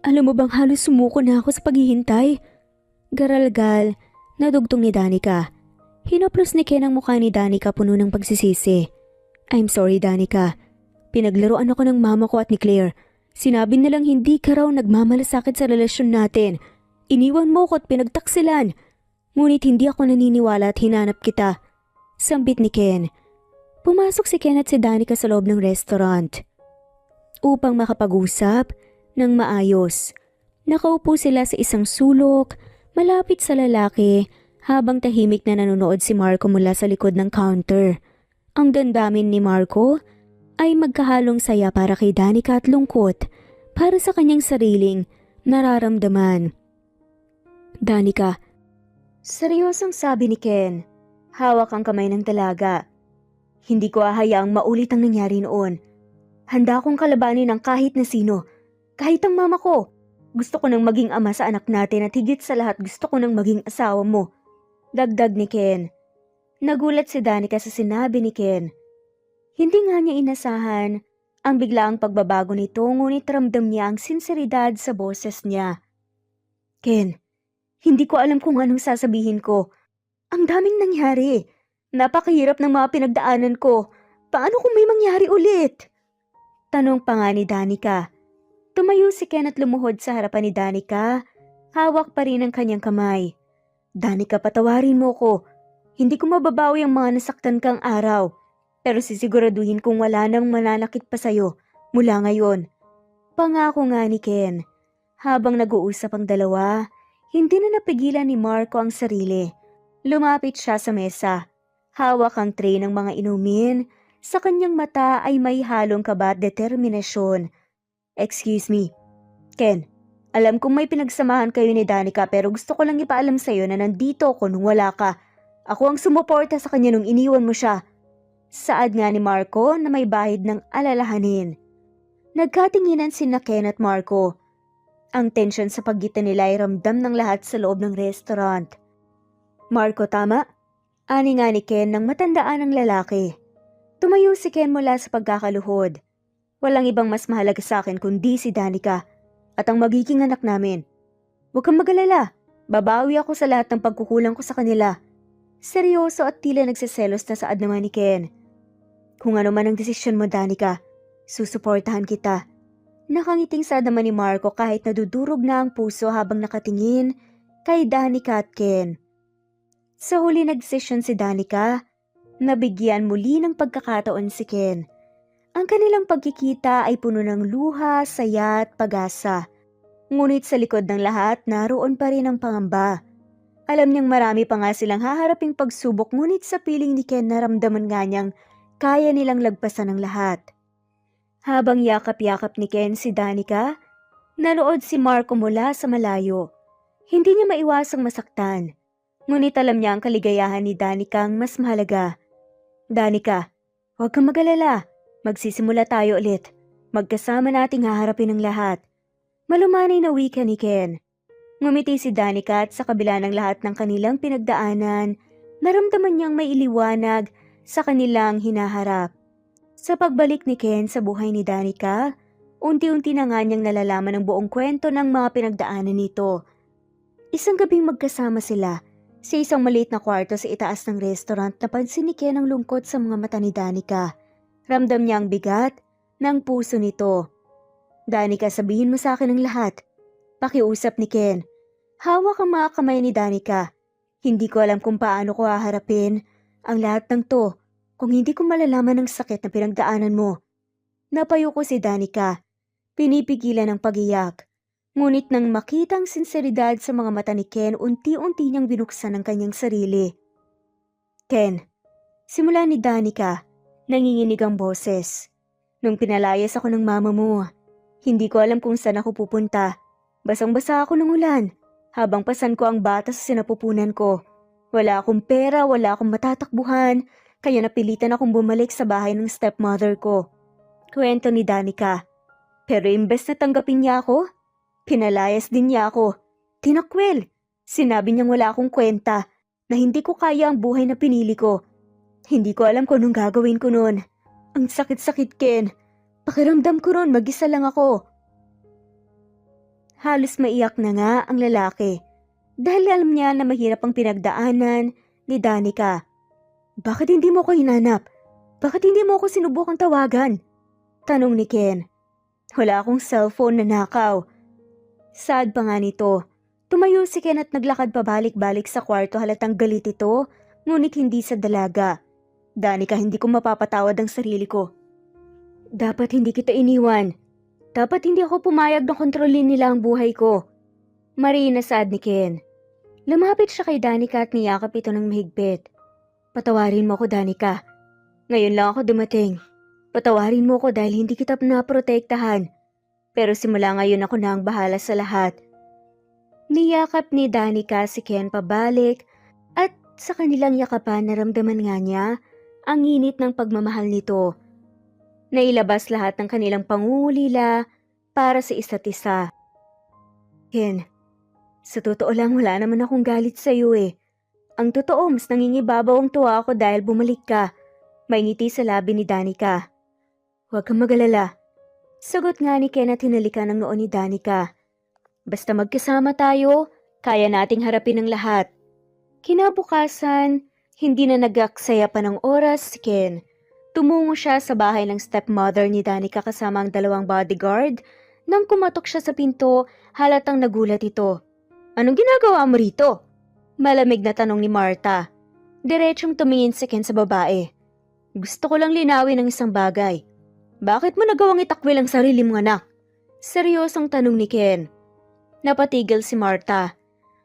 Alam mo bang halos sumuko na ako sa paghihintay? Garalgal na dugtong ni Danica. Hinaplos ni Ken ang mukha ni Danica puno ng pagsisisi. I'm sorry Danica. Pinaglaruan ako ng mama ko at ni Claire. Sinabi nilang hindi ka raw nagmamalasakit sa relasyon natin. Iniwan mo ko at pinagtaksilan. Ngunit hindi ako naniniwala at hinanap kita. Sambit ni Ken. Pumasok si Ken at si Danica sa loob ng restaurant upang makapag-usap ng maayos. Nakaupo sila sa isang sulok malapit sa lalaki habang tahimik na nanonood si Marco mula sa likod ng counter. Ang damdamin ni Marco ay magkahalong saya para kay Danica at lungkot para sa kanyang sariling nararamdaman. Danica, seryosong sabi ni Ken, hawak ang kamay ng dalaga. Hindi ko hahayaang maulit ang nangyari noon. Handa akong kalabanin ng kahit na sino, kahit ang mama ko. Gusto ko nang maging ama sa anak natin at higit sa lahat gusto ko nang maging asawa mo. Dagdag ni Ken. Nagulat si Danica sa sinabi ni Ken. Hindi nga niya inasahan ang biglaang pagbabago nito ngunit ramdam niya ang sinseridad sa boses niya. Ken, hindi ko alam kung anong sasabihin ko. Ang daming nangyari. Napakahirap ng mga pinagdaanan ko. Paano kung may mangyari ulit? Tanong pa nga ni Danica. Tumayo si Ken at lumuhod sa harapan ni Danica. Hawak pa rin ang kanyang kamay. Danica, patawarin mo ko. Hindi ko mababawi ang mga nasaktan kang araw. Pero sisiguraduhin kong wala nang mananakit pa sa'yo mula ngayon. Pangako nga ni Ken. Habang nag-uusap ang dalawa, hindi na napigilan ni Marco ang sarili. Lumapit siya sa mesa. Hawak ang tray ng mga inumin. Sa kanyang mata ay may halong kaba at determinasyon. Excuse me, Ken. Alam kong may pinagsamahan kayo ni Danica pero gusto ko lang ipaalam sa'yo na nandito ako nung wala ka. Ako ang sumuporta sa kanya nung iniwan mo siya. Saad nga ni Marco na may bahid ng alalahanin. Nagkatinginan sina Ken at Marco. Ang tensyon sa pagitan nila ay ramdam ng lahat sa loob ng restaurant. Marco, tama? Ani nga ni Ken nang matandaan ang lalaki. Tumayo si Ken mula sa pagkakaluhod. Walang ibang mas mahalaga sa akin kundi si Danica at ang magiging anak namin. Huwag kang mag-alala. Babawi ako sa lahat ng pagkukulang ko sa kanila. Seryoso at tila nagsiselos na saad naman ni Ken. Kung ano man ang desisyon mo, Danica, susuportahan kita. Nakangiting saad naman ni Marco kahit nadudurog na ang puso habang nakatingin kay Danica at Ken. Sa huli nagdesisyon si Danica, nabigyan muli ng pagkakataon si Ken. Ang kanilang pagkikita ay puno ng luha, saya at pag-asa. Ngunit sa likod ng lahat, naroon pa rin ang pangamba. Alam niyang marami pa nga silang haharaping pagsubok ngunit sa piling ni Ken naramdaman nga niyang kaya nilang lagpasan ang lahat. Habang yakap-yakap ni Ken si Danica, nanood si Marco mula sa malayo. Hindi niya maiwasang masaktan. Ngunit alam niya ang kaligayahan ni Danica ang mas mahalaga. Danica, huwag kang mag-alala. Magsisimula tayo ulit. Magkasama nating haharapin ang lahat. Malumanay na wika ni Ken. Ngumiti si Danica at sa kabila ng lahat ng kanilang pinagdaanan, naramdaman niyang may iliwanag sa kanilang hinaharap. Sa pagbalik ni Ken sa buhay ni Danica, unti-unti na nga niyang nalalaman ang buong kwento ng mga pinagdaanan nito. Isang gabing magkasama sila. Sa isang maliit na kwarto sa itaas ng restaurant, napansin ni Ken ang lungkot sa mga mata ni Danica. Ramdam niya ang bigat ng puso nito. Danica, sabihin mo sa akin ang lahat. Pakiusap ni Ken. Hawak ang mga kamay ni Danica. Hindi ko alam kung paano ko haharapin ang lahat ng to kung hindi ko malalaman ang sakit na pinagdaanan mo. Napayo ko si Danica. Pinipigilan ang pag-iyak. Ngunit nang makita ang sinseridad sa mga mata ni Ken, unti-unti niyang binuksan ang kanyang sarili. Ken, simula ni Danica, nanginginig ang boses. Nung pinalayas ako ng mama mo, hindi ko alam kung saan ako pupunta. Basang-basa ako ng ulan, habang pasan ko ang bata sa sinapupunan ko. Wala akong pera, wala akong matatakbuhan, kaya napilitan akong bumalik sa bahay ng stepmother ko. Kwento ni Danica. Pero imbes na tanggapin niya ako, pinalayas din niya ako. Tinakwil. Sinabi niyang wala akong kwenta. na hindi ko kaya ang buhay na pinili ko. Hindi ko alam kung anong gagawin ko noon. Ang sakit-sakit, Ken. Pakiramdam ko noon mag-isa lang ako. Halos maiyak na nga ang lalaki dahil alam niya na mahirap ang pinagdaanan ni Danica. Bakit hindi mo ko hinanap? Bakit hindi mo ko sinubukang tawagan? Tanong ni Ken. Wala akong cellphone na nakaw. Sad pa nga nito. Tumayo si Ken at naglakad pabalik-balik sa kwarto halatang galit ito, ngunit hindi sa dalaga. Danica, hindi ko mapapatawad ang sarili ko. Dapat hindi kita iniwan. Dapat hindi ako pumayag na kontrolin nila ang buhay ko. Marina, sad ni Ken. Lumapit siya kay Danica at niyakap ito ng mahigpit. Patawarin mo ko, Danica. Ngayon lang ako dumating. Patawarin mo ko dahil hindi kita naprotektahan. Pero simula ngayon ako na ang bahala sa lahat. Niyakap ni Danica si Ken pabalik at sa kanilang yakapan naramdaman nga niya ang init ng pagmamahal nito. Nailabas lahat ng kanilang pangungulila para sa isa't isa. Ken, sa totoo lang wala naman akong galit sa iyo eh. Ang totoo mas nangingibabaw ang tuwa ako dahil bumalik ka. May ngiti sa labi ni Danica. Huwag kang mag-alala. Sagot nga ni Ken at hinalikan ang noo ni Danica. Basta magkasama tayo, kaya nating harapin ang lahat. Kinabukasan, hindi na nag-aksaya pa ng oras si Ken. Tumungo siya sa bahay ng stepmother ni Danica kasama ang 2 bodyguard. Nang kumatok siya sa pinto, halatang nagulat ito. Anong ginagawa mo rito? Malamig na tanong ni Martha. Diretsong tumingin si Ken sa babae. Gusto ko lang linawin ang isang bagay. Bakit mo nagawang itakwil ang sarili mong anak? Seryosong tanong ni Ken. Napatigil si Martha.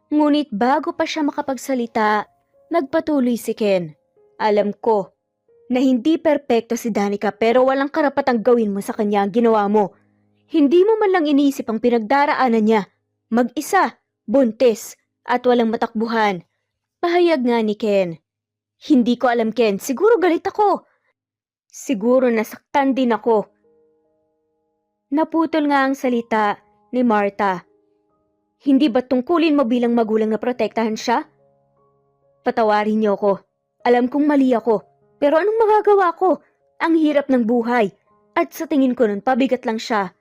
Ngunit bago pa siya makapagsalita, nagpatuloy si Ken. Alam ko na hindi perpekto si Danica pero walang karapatang gawin mo sa kanya ang ginawa mo. Hindi mo man lang iniisip ang pinagdaraanan niya. Mag-isa, buntis, at walang matakbuhan. Pahayag nga ni Ken. Hindi ko alam, Ken. Siguro galit ako. Siguro nasaktan din ako. Naputol nga ang salita ni Martha. Hindi ba tungkulin mo bilang magulang na protektahan siya? Patawarin niyo ako. Alam kong mali ako. Pero anong magagawa ko? Ang hirap ng buhay. At sa tingin ko nun, pabigat lang siya.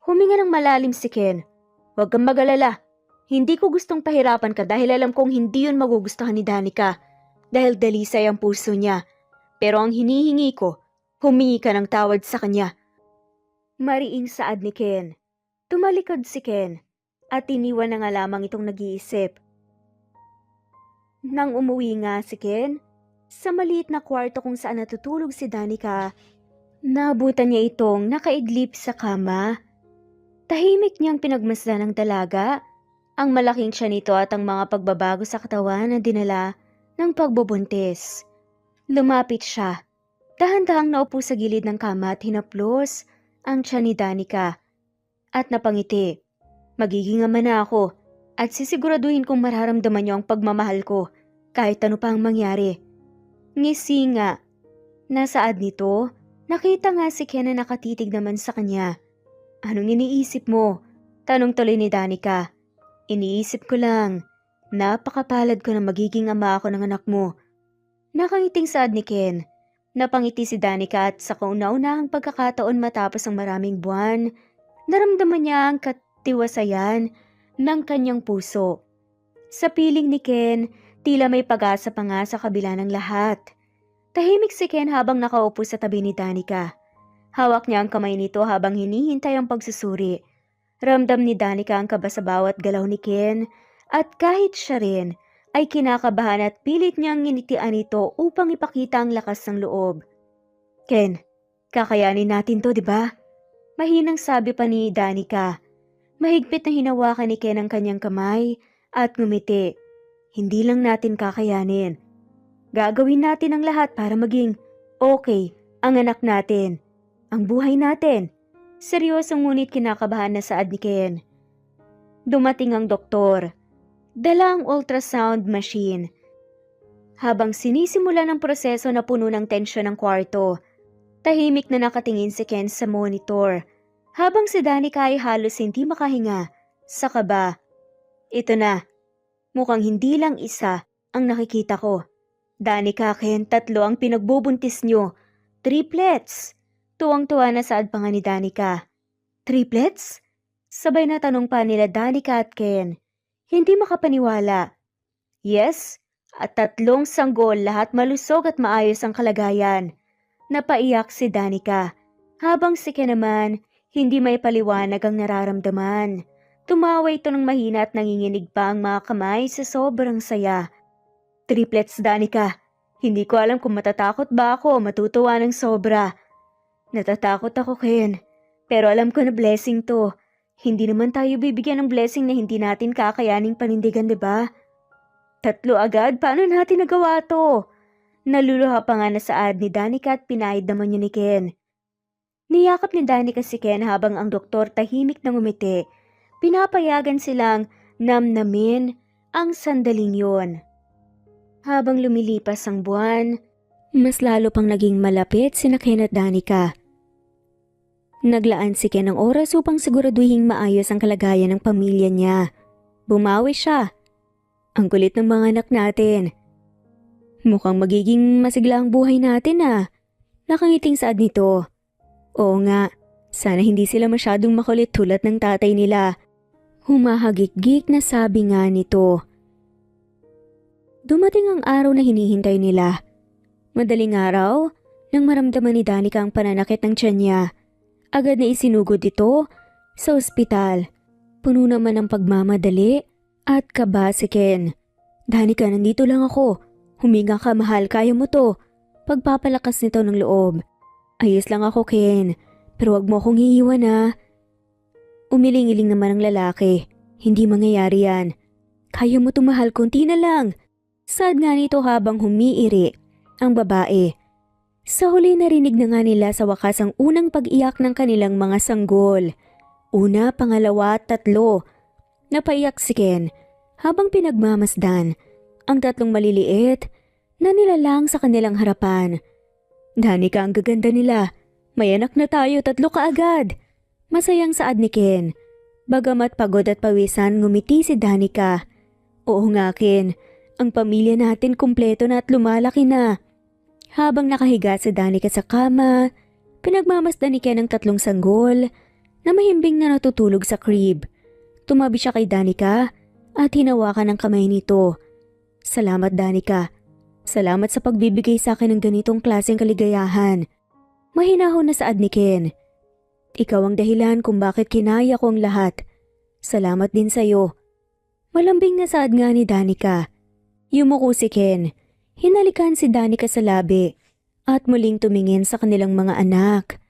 Huminga ng malalim si Ken. Huwag kang mag-alala. Hindi ko gustong pahirapan ka dahil alam kong hindi yun magugustuhan ni Danica. Dahil dalisay ang puso niya. Pero ang hinihingi ko, humingi ka ng tawad sa kanya. Mariing saad ni Ken. Tumalikod si Ken. At iniwan na nga lamang itong nag-iisip. Nang umuwi nga si Ken, sa maliit na kwarto kung saan natutulog si Danica, naabutan niya itong nakaidlip sa kama. Tahimik niyang pinagmasdan ng dalaga, ang malaking tiyan nito at ang mga pagbabago sa katawan na dinala ng pagbubuntis. Lumapit siya. Dahan-dahang naupo sa gilid ng kama at hinaplos ang tiyan ni Danica. At napangiti. Magiging ama na ako at sisiguraduhin kong mararamdaman niyo ang pagmamahal ko kahit ano pa ang mangyari. Ngisi nga. Nasaad nito, nakita nga si Ken na nakatitig naman sa kanya. Anong iniisip mo? Tanong tuloy ni Danica. Iniisip ko lang, napakapalad ko na magiging ama ako ng anak mo. Nakangiting saad ni Ken. Napangiti si Danica at sa kauna-unahang pagkakataon matapos ang maraming buwan, naramdaman niya ang katiwasayan ng kanyang puso. Sa piling ni Ken, tila may pag-asa pa nga sa kabila ng lahat. Tahimik si Ken habang nakaupo sa tabi ni Danica. Hawak niya ang kamay nito habang hinihintay ang pagsusuri. Ramdam ni Danica ang kaba sa bawat galaw ni Ken at kahit siya rin ay kinakabahan at pilit niyang nginitian ito upang ipakita ang lakas ng loob. Ken, kakayanin natin to, di ba? Mahinang sabi pa ni Danica. Mahigpit na hinawakan ni Ken ang kanyang kamay at ngumiti. Hindi lang natin kakayanin. Gagawin natin ang lahat para maging okay ang anak natin, ang buhay natin. Seryosong ngunit kinakabahan na saad ni Ken. Dumating ang doktor. Dala ang ultrasound machine. Habang sinisimula ng proseso na puno ng tensyon ng kwarto, tahimik na nakatingin si Ken sa monitor. Habang si Danica ay halos hindi makahinga sa kaba. Ito na. Mukhang hindi lang isa ang nakikita ko. Danica, Ken, 3 ang pinagbubuntis nyo. Triplets! Tuwang-tuwa na saad pa nga ni Danica. Triplets? Sabay na tanong pa nila Danica at Ken. Hindi makapaniwala. Yes, at 3 sanggol, lahat malusog at maayos ang kalagayan. Napaiyak si Danica. Habang si Ken naman, hindi may paliwanag ang nararamdaman. Tumawa ito ng mahina at nanginginig pa ang mga kamay sa sobrang saya. Triplets, Danica. Hindi ko alam kung matatakot ba ako o matutuwa ng sobra. Natatakot ako, Ken. Pero alam ko na blessing to. Hindi naman tayo bibigyan ng blessing na hindi natin kakayaning panindigan, diba? 3 agad? Paano natin nagawa to? Naluluha pa nga na saad ni Danica at pinahid naman yun ni Ken. Niyakap ni Danica si Ken habang ang doktor tahimik na ngumiti. Pinapayagan silang namnamin ang sandaling yun. Habang lumilipas ang buwan, mas lalo pang naging malapit sina Ken at Danica. Naglaan si Ken ng oras upang siguraduhing maayos ang kalagayan ng pamilya niya. Bumawi siya. Ang kulit ng mga anak natin. Mukhang magiging masigla ang buhay natin ah. Nakangiting saad nito. Oo nga, sana hindi sila masyadong makulit tulad ng tatay nila. Humahagik-gik na sabi nga nito. Dumating ang araw na hinihintay nila. Madaling araw, nang maramdaman ni Danica ang pananakit ng tiyan niya, agad na isinugod ito sa ospital. Puno naman ng pagmamadali at kaba si Ken. Danica, nandito lang ako. Huminga ka, mahal, kaya mo to. Pagpapalakas nito ng loob. Ayos lang ako, Ken. Pero wag mo akong iiwan ha. Umiling-iling naman ang lalaki. Hindi mangyayari yan. Kaya mo to, mahal, konti na lang. Sad nga nito habang humiiri ang babae. Sa huli narinig na nga nila sa wakas ang unang pag-iyak ng kanilang mga sanggol. Una, pangalawa, 3. Napaiyak si Ken habang pinagmamasdan ang 3 maliliit na nilalang sa kanilang harapan. Danica, ang gaganda nila. May anak na tayo, 3 kaagad. Masayang saad ni Ken. Bagamat pagod at pawisan, ngumiti si Danica. Oo nga, Ken. Ang pamilya natin kumpleto na at lumalaki na. Habang nakahiga si Danica sa kama, pinagmamasdan ni Ken ang 3 sanggol na mahimbing na natutulog sa crib. Tumabi siya kay Danica at hinawakan ang kamay nito. Salamat, Danica. Salamat sa pagbibigay sa akin ng ganitong klaseng kaligayahan. Mahinahon na saad ni Ken. Ikaw ang dahilan kung bakit kinaya ko ang lahat. Salamat din sa'yo. Malambing na saad nga ni Danica. Yumuko si Ken. Hinalikan si Danica sa labi at muling tumingin sa kanilang mga anak.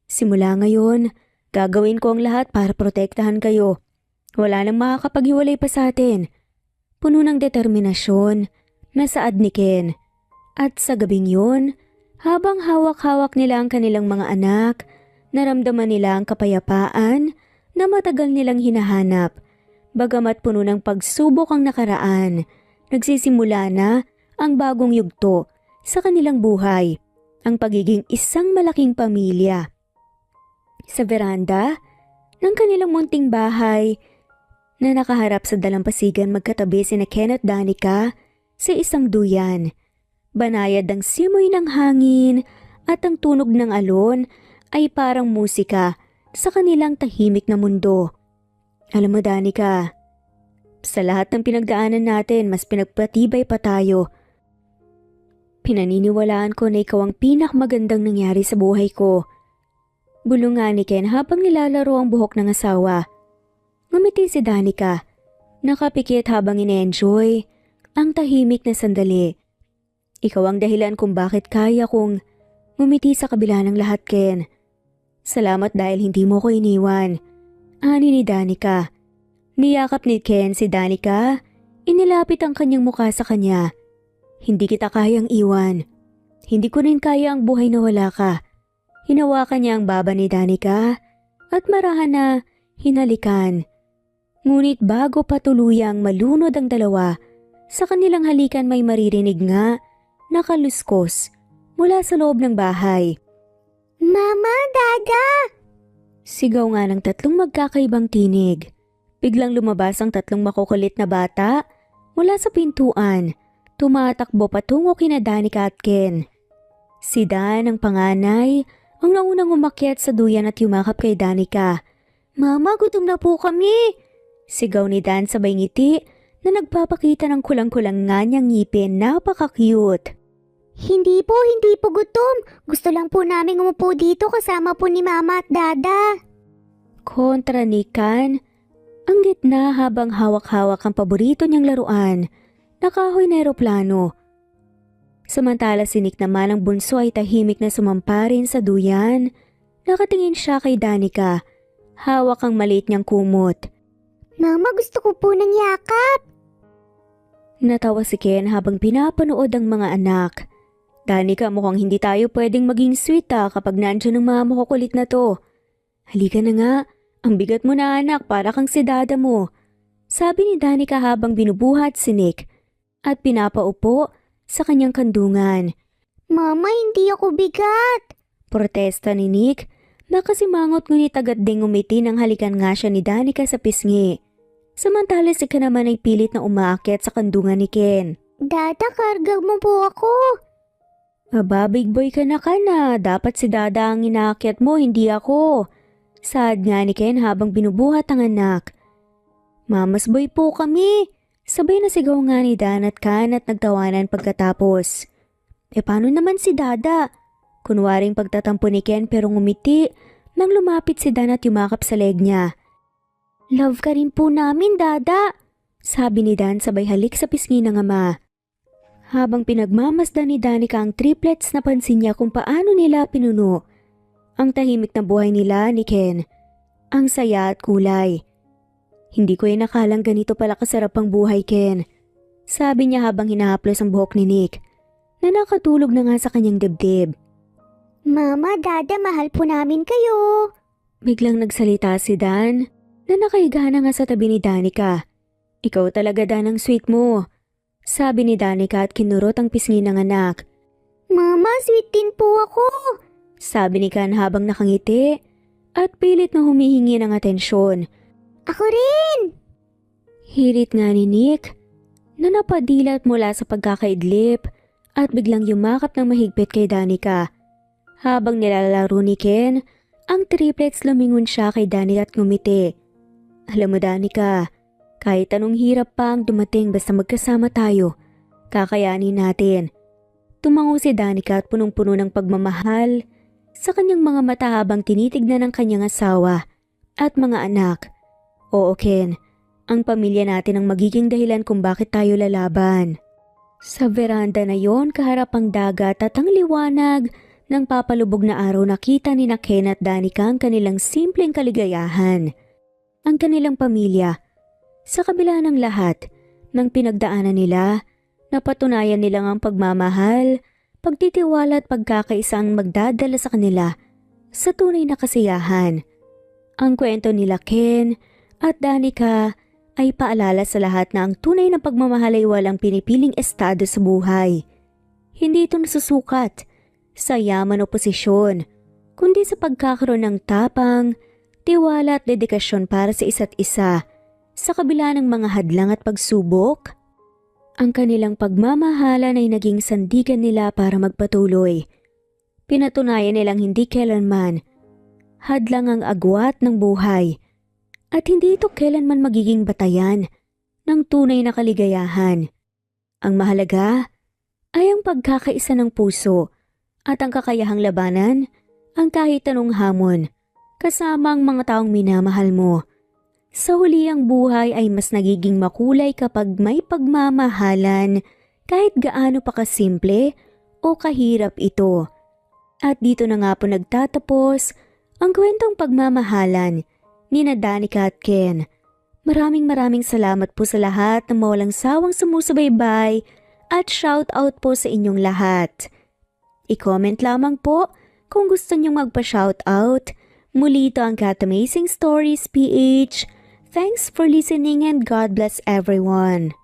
Simula ngayon, gagawin ko ang lahat para protektahan kayo. Wala nang makakapaghiwalay pa sa atin. Puno ng determinasyon na saad ni Ken. At sa gabing yun, habang hawak-hawak nila ang kanilang mga anak, naramdaman nila ang kapayapaan na matagal nilang hinahanap. Bagamat puno ng pagsubok ang nakaraan, nagsisimula na ang bagong yugto sa kanilang buhay, ang pagiging isang malaking pamilya. Sa veranda ng kanilang munting bahay na nakaharap sa dalampasigan, magkatabi sina Ken at Danica sa isang duyan. Banayad ang simoy ng hangin at ang tunog ng alon ay parang musika sa kanilang tahimik na mundo. Alam mo, Danica, sa lahat ng pinagdaanan natin, mas pinagpatibay pa tayo. Pinaniniwalaan ko na ikaw ang pinakamagandang nangyari sa buhay ko. Bulungan ni Ken habang nilalaro ang buhok ng asawa. Ngumiti si Danica, nakapikit habang ine-enjoy ang tahimik na sandali. Ikaw ang dahilan kung bakit kaya kong ngumiti sa kabila ng lahat, Ken. Salamat dahil hindi mo ko iniwan. Ani ni Danica. Niyakap ni Ken si Danica, inilapit ang kanyang mukha sa kanya. Hindi kita kayang iwan. Hindi ko rin kaya ang buhay na wala ka. Hinawakan niya ang baba ni Danica at marahan na hinalikan. Ngunit bago pa tuluyang malunod ang dalawa, sa kanilang halikan may maririnig nga na kaluskos mula sa loob ng bahay. Mama, Dada! Sigaw nga ng 3 magkakaibang tinig. Biglang lumabas ang 3 makukulit na bata mula sa pintuan. tumatakbo patungo kina Danica at Ken. Si Dan, ang panganay, ang naunang umakyat sa duyan at yumakap kay Danica. "Mama, gutom na po kami!" Sigaw ni Dan sabay ngiti na nagpapakita ng kulang-kulang nga niyang ngipin. Napaka-cute. Hindi po gutom. Gusto lang po namin umupo dito kasama po ni Mama at Dada. Kontra ni Kan, ang gitna habang hawak-hawak ang paborito niyang laruan, nakahoy na eroplano. Samantala si Nick naman ang bunso ay tahimik na sumampa rin sa duyan. Nakatingin siya kay Danica, hawak ang maliit niyang kumot. Mama, gusto ko po ng yakap. Natawa si Ken habang pinapanood ang mga anak. Danica, mukhang hindi tayo pwedeng maging sweet kapag nandyan ang mga makukulit na to. Halika na nga, ang bigat mo na anak, para kang si dada mo. Sabi ni Danica habang binubuhat si Nick at pinapaupo sa kanyang kandungan. Mama, hindi ako bigat. Protesta ni Nick, nakasimangot ngunit agad ding umiti nang halikan nga siya ni Danica sa pisngi. Samantala si Ken naman ay pilit na umaakyat sa kandungan ni Ken. Dada, karga mo po ako. Aba, big boy ka na. Dapat si Dada ang inaakyat mo, hindi ako. Saad nga ni Ken habang binubuhat ang anak. Mamas boy po kami. Sabay na sigaw nga ni Dan at Kan at nagtawanan pagkatapos. Paano naman si Dada? Kunwaring pagtatampo ni Ken pero ngumiti nang lumapit si Dan at yumakap sa leg niya. Love ka rin po namin, Dada. Sabi ni Dan sabay halik sa pisngi ng ama. Habang pinagmamasdan ni Danica ang triplets, napansin niya kung paano nila pinuno ang tahimik na buhay nila ni Ken. Ang saya at kulay. Hindi ko inakalang ganito pala kasarap ang buhay, Ken. Sabi niya habang hinahaplos ang buhok ni Nick na nakatulog na nga sa kanyang dibdib. Mama, Dada, mahal po namin kayo. Biglang nagsalita si Dan na nakahiga na nga sa tabi ni Danica. Ikaw talaga, Dan, ang sweet mo. Sabi ni Danica at kinurot ang pisngi ng anak. Mama, sweet din po ako. Sabi ni Kan habang nakangiti at pilit na humihingi ng atensyon. Ako rin. Hirit nga ni Nick na napadilat mula sa pagkakaidlip at biglang yumakap ng mahigpit kay Danica. Habang nilalaro ni Ken, ang triplets lumingon siya kay Danica at ngumiti. Alam mo, Danica, kahit anong hirap pa ang dumating basta magkasama tayo, kakayanin natin. Tumango si Danica at punong-puno ng pagmamahal sa kanyang mga mata habang tinitignan ng kanyang asawa at mga anak. Oo, Ken, ang pamilya natin ang magiging dahilan kung bakit tayo lalaban. Sa veranda na yon, kaharap ang dagat at ang liwanag ng papalubog na araw, nakita ni na Ken at Danica ang kanilang simpleng kaligayahan. Ang kanilang pamilya. Sa kabila ng lahat ng pinagdaanan nila, napatunayan nilang ang pagmamahal, pagtitiwala at pagkakaisang magdadala sa kanila sa tunay na kasiyahan. Ang kwento nila Ken at Danica ay paalala sa lahat na ang tunay na pagmamahal ay walang pinipiling estado sa buhay. Hindi ito nasusukat sa yaman o posisyon, kundi sa pagkakaroon ng tapang, tiwala at dedikasyon para sa isa't isa. Sa kabila ng mga hadlang at pagsubok, ang kanilang pagmamahalan ay naging sandigan nila para magpatuloy. Pinatunayan nilang hindi kailanman hadlang ang agwat ng buhay at hindi ito kailanman magiging batayan ng tunay na kaligayahan. Ang mahalaga ay ang pagkakaisa ng puso at ang kakayahang labanan ang kahit anong hamon kasama ang mga taong minamahal mo. Sa huli, ang buhay ay mas nagiging makulay kapag may pagmamahalan kahit gaano pa kasimple o kahirap ito. At dito na nga po nagtatapos ang kwentong pagmamahalan ni Danica at Ken. Maraming salamat po sa lahat na mawalang sawang sumusubaybay at shout out po sa inyong lahat. I-comment lamang po kung gusto nyong magpa-shout out. Muli ito ang Cat Amazing Stories PH. Thanks for listening and God bless everyone.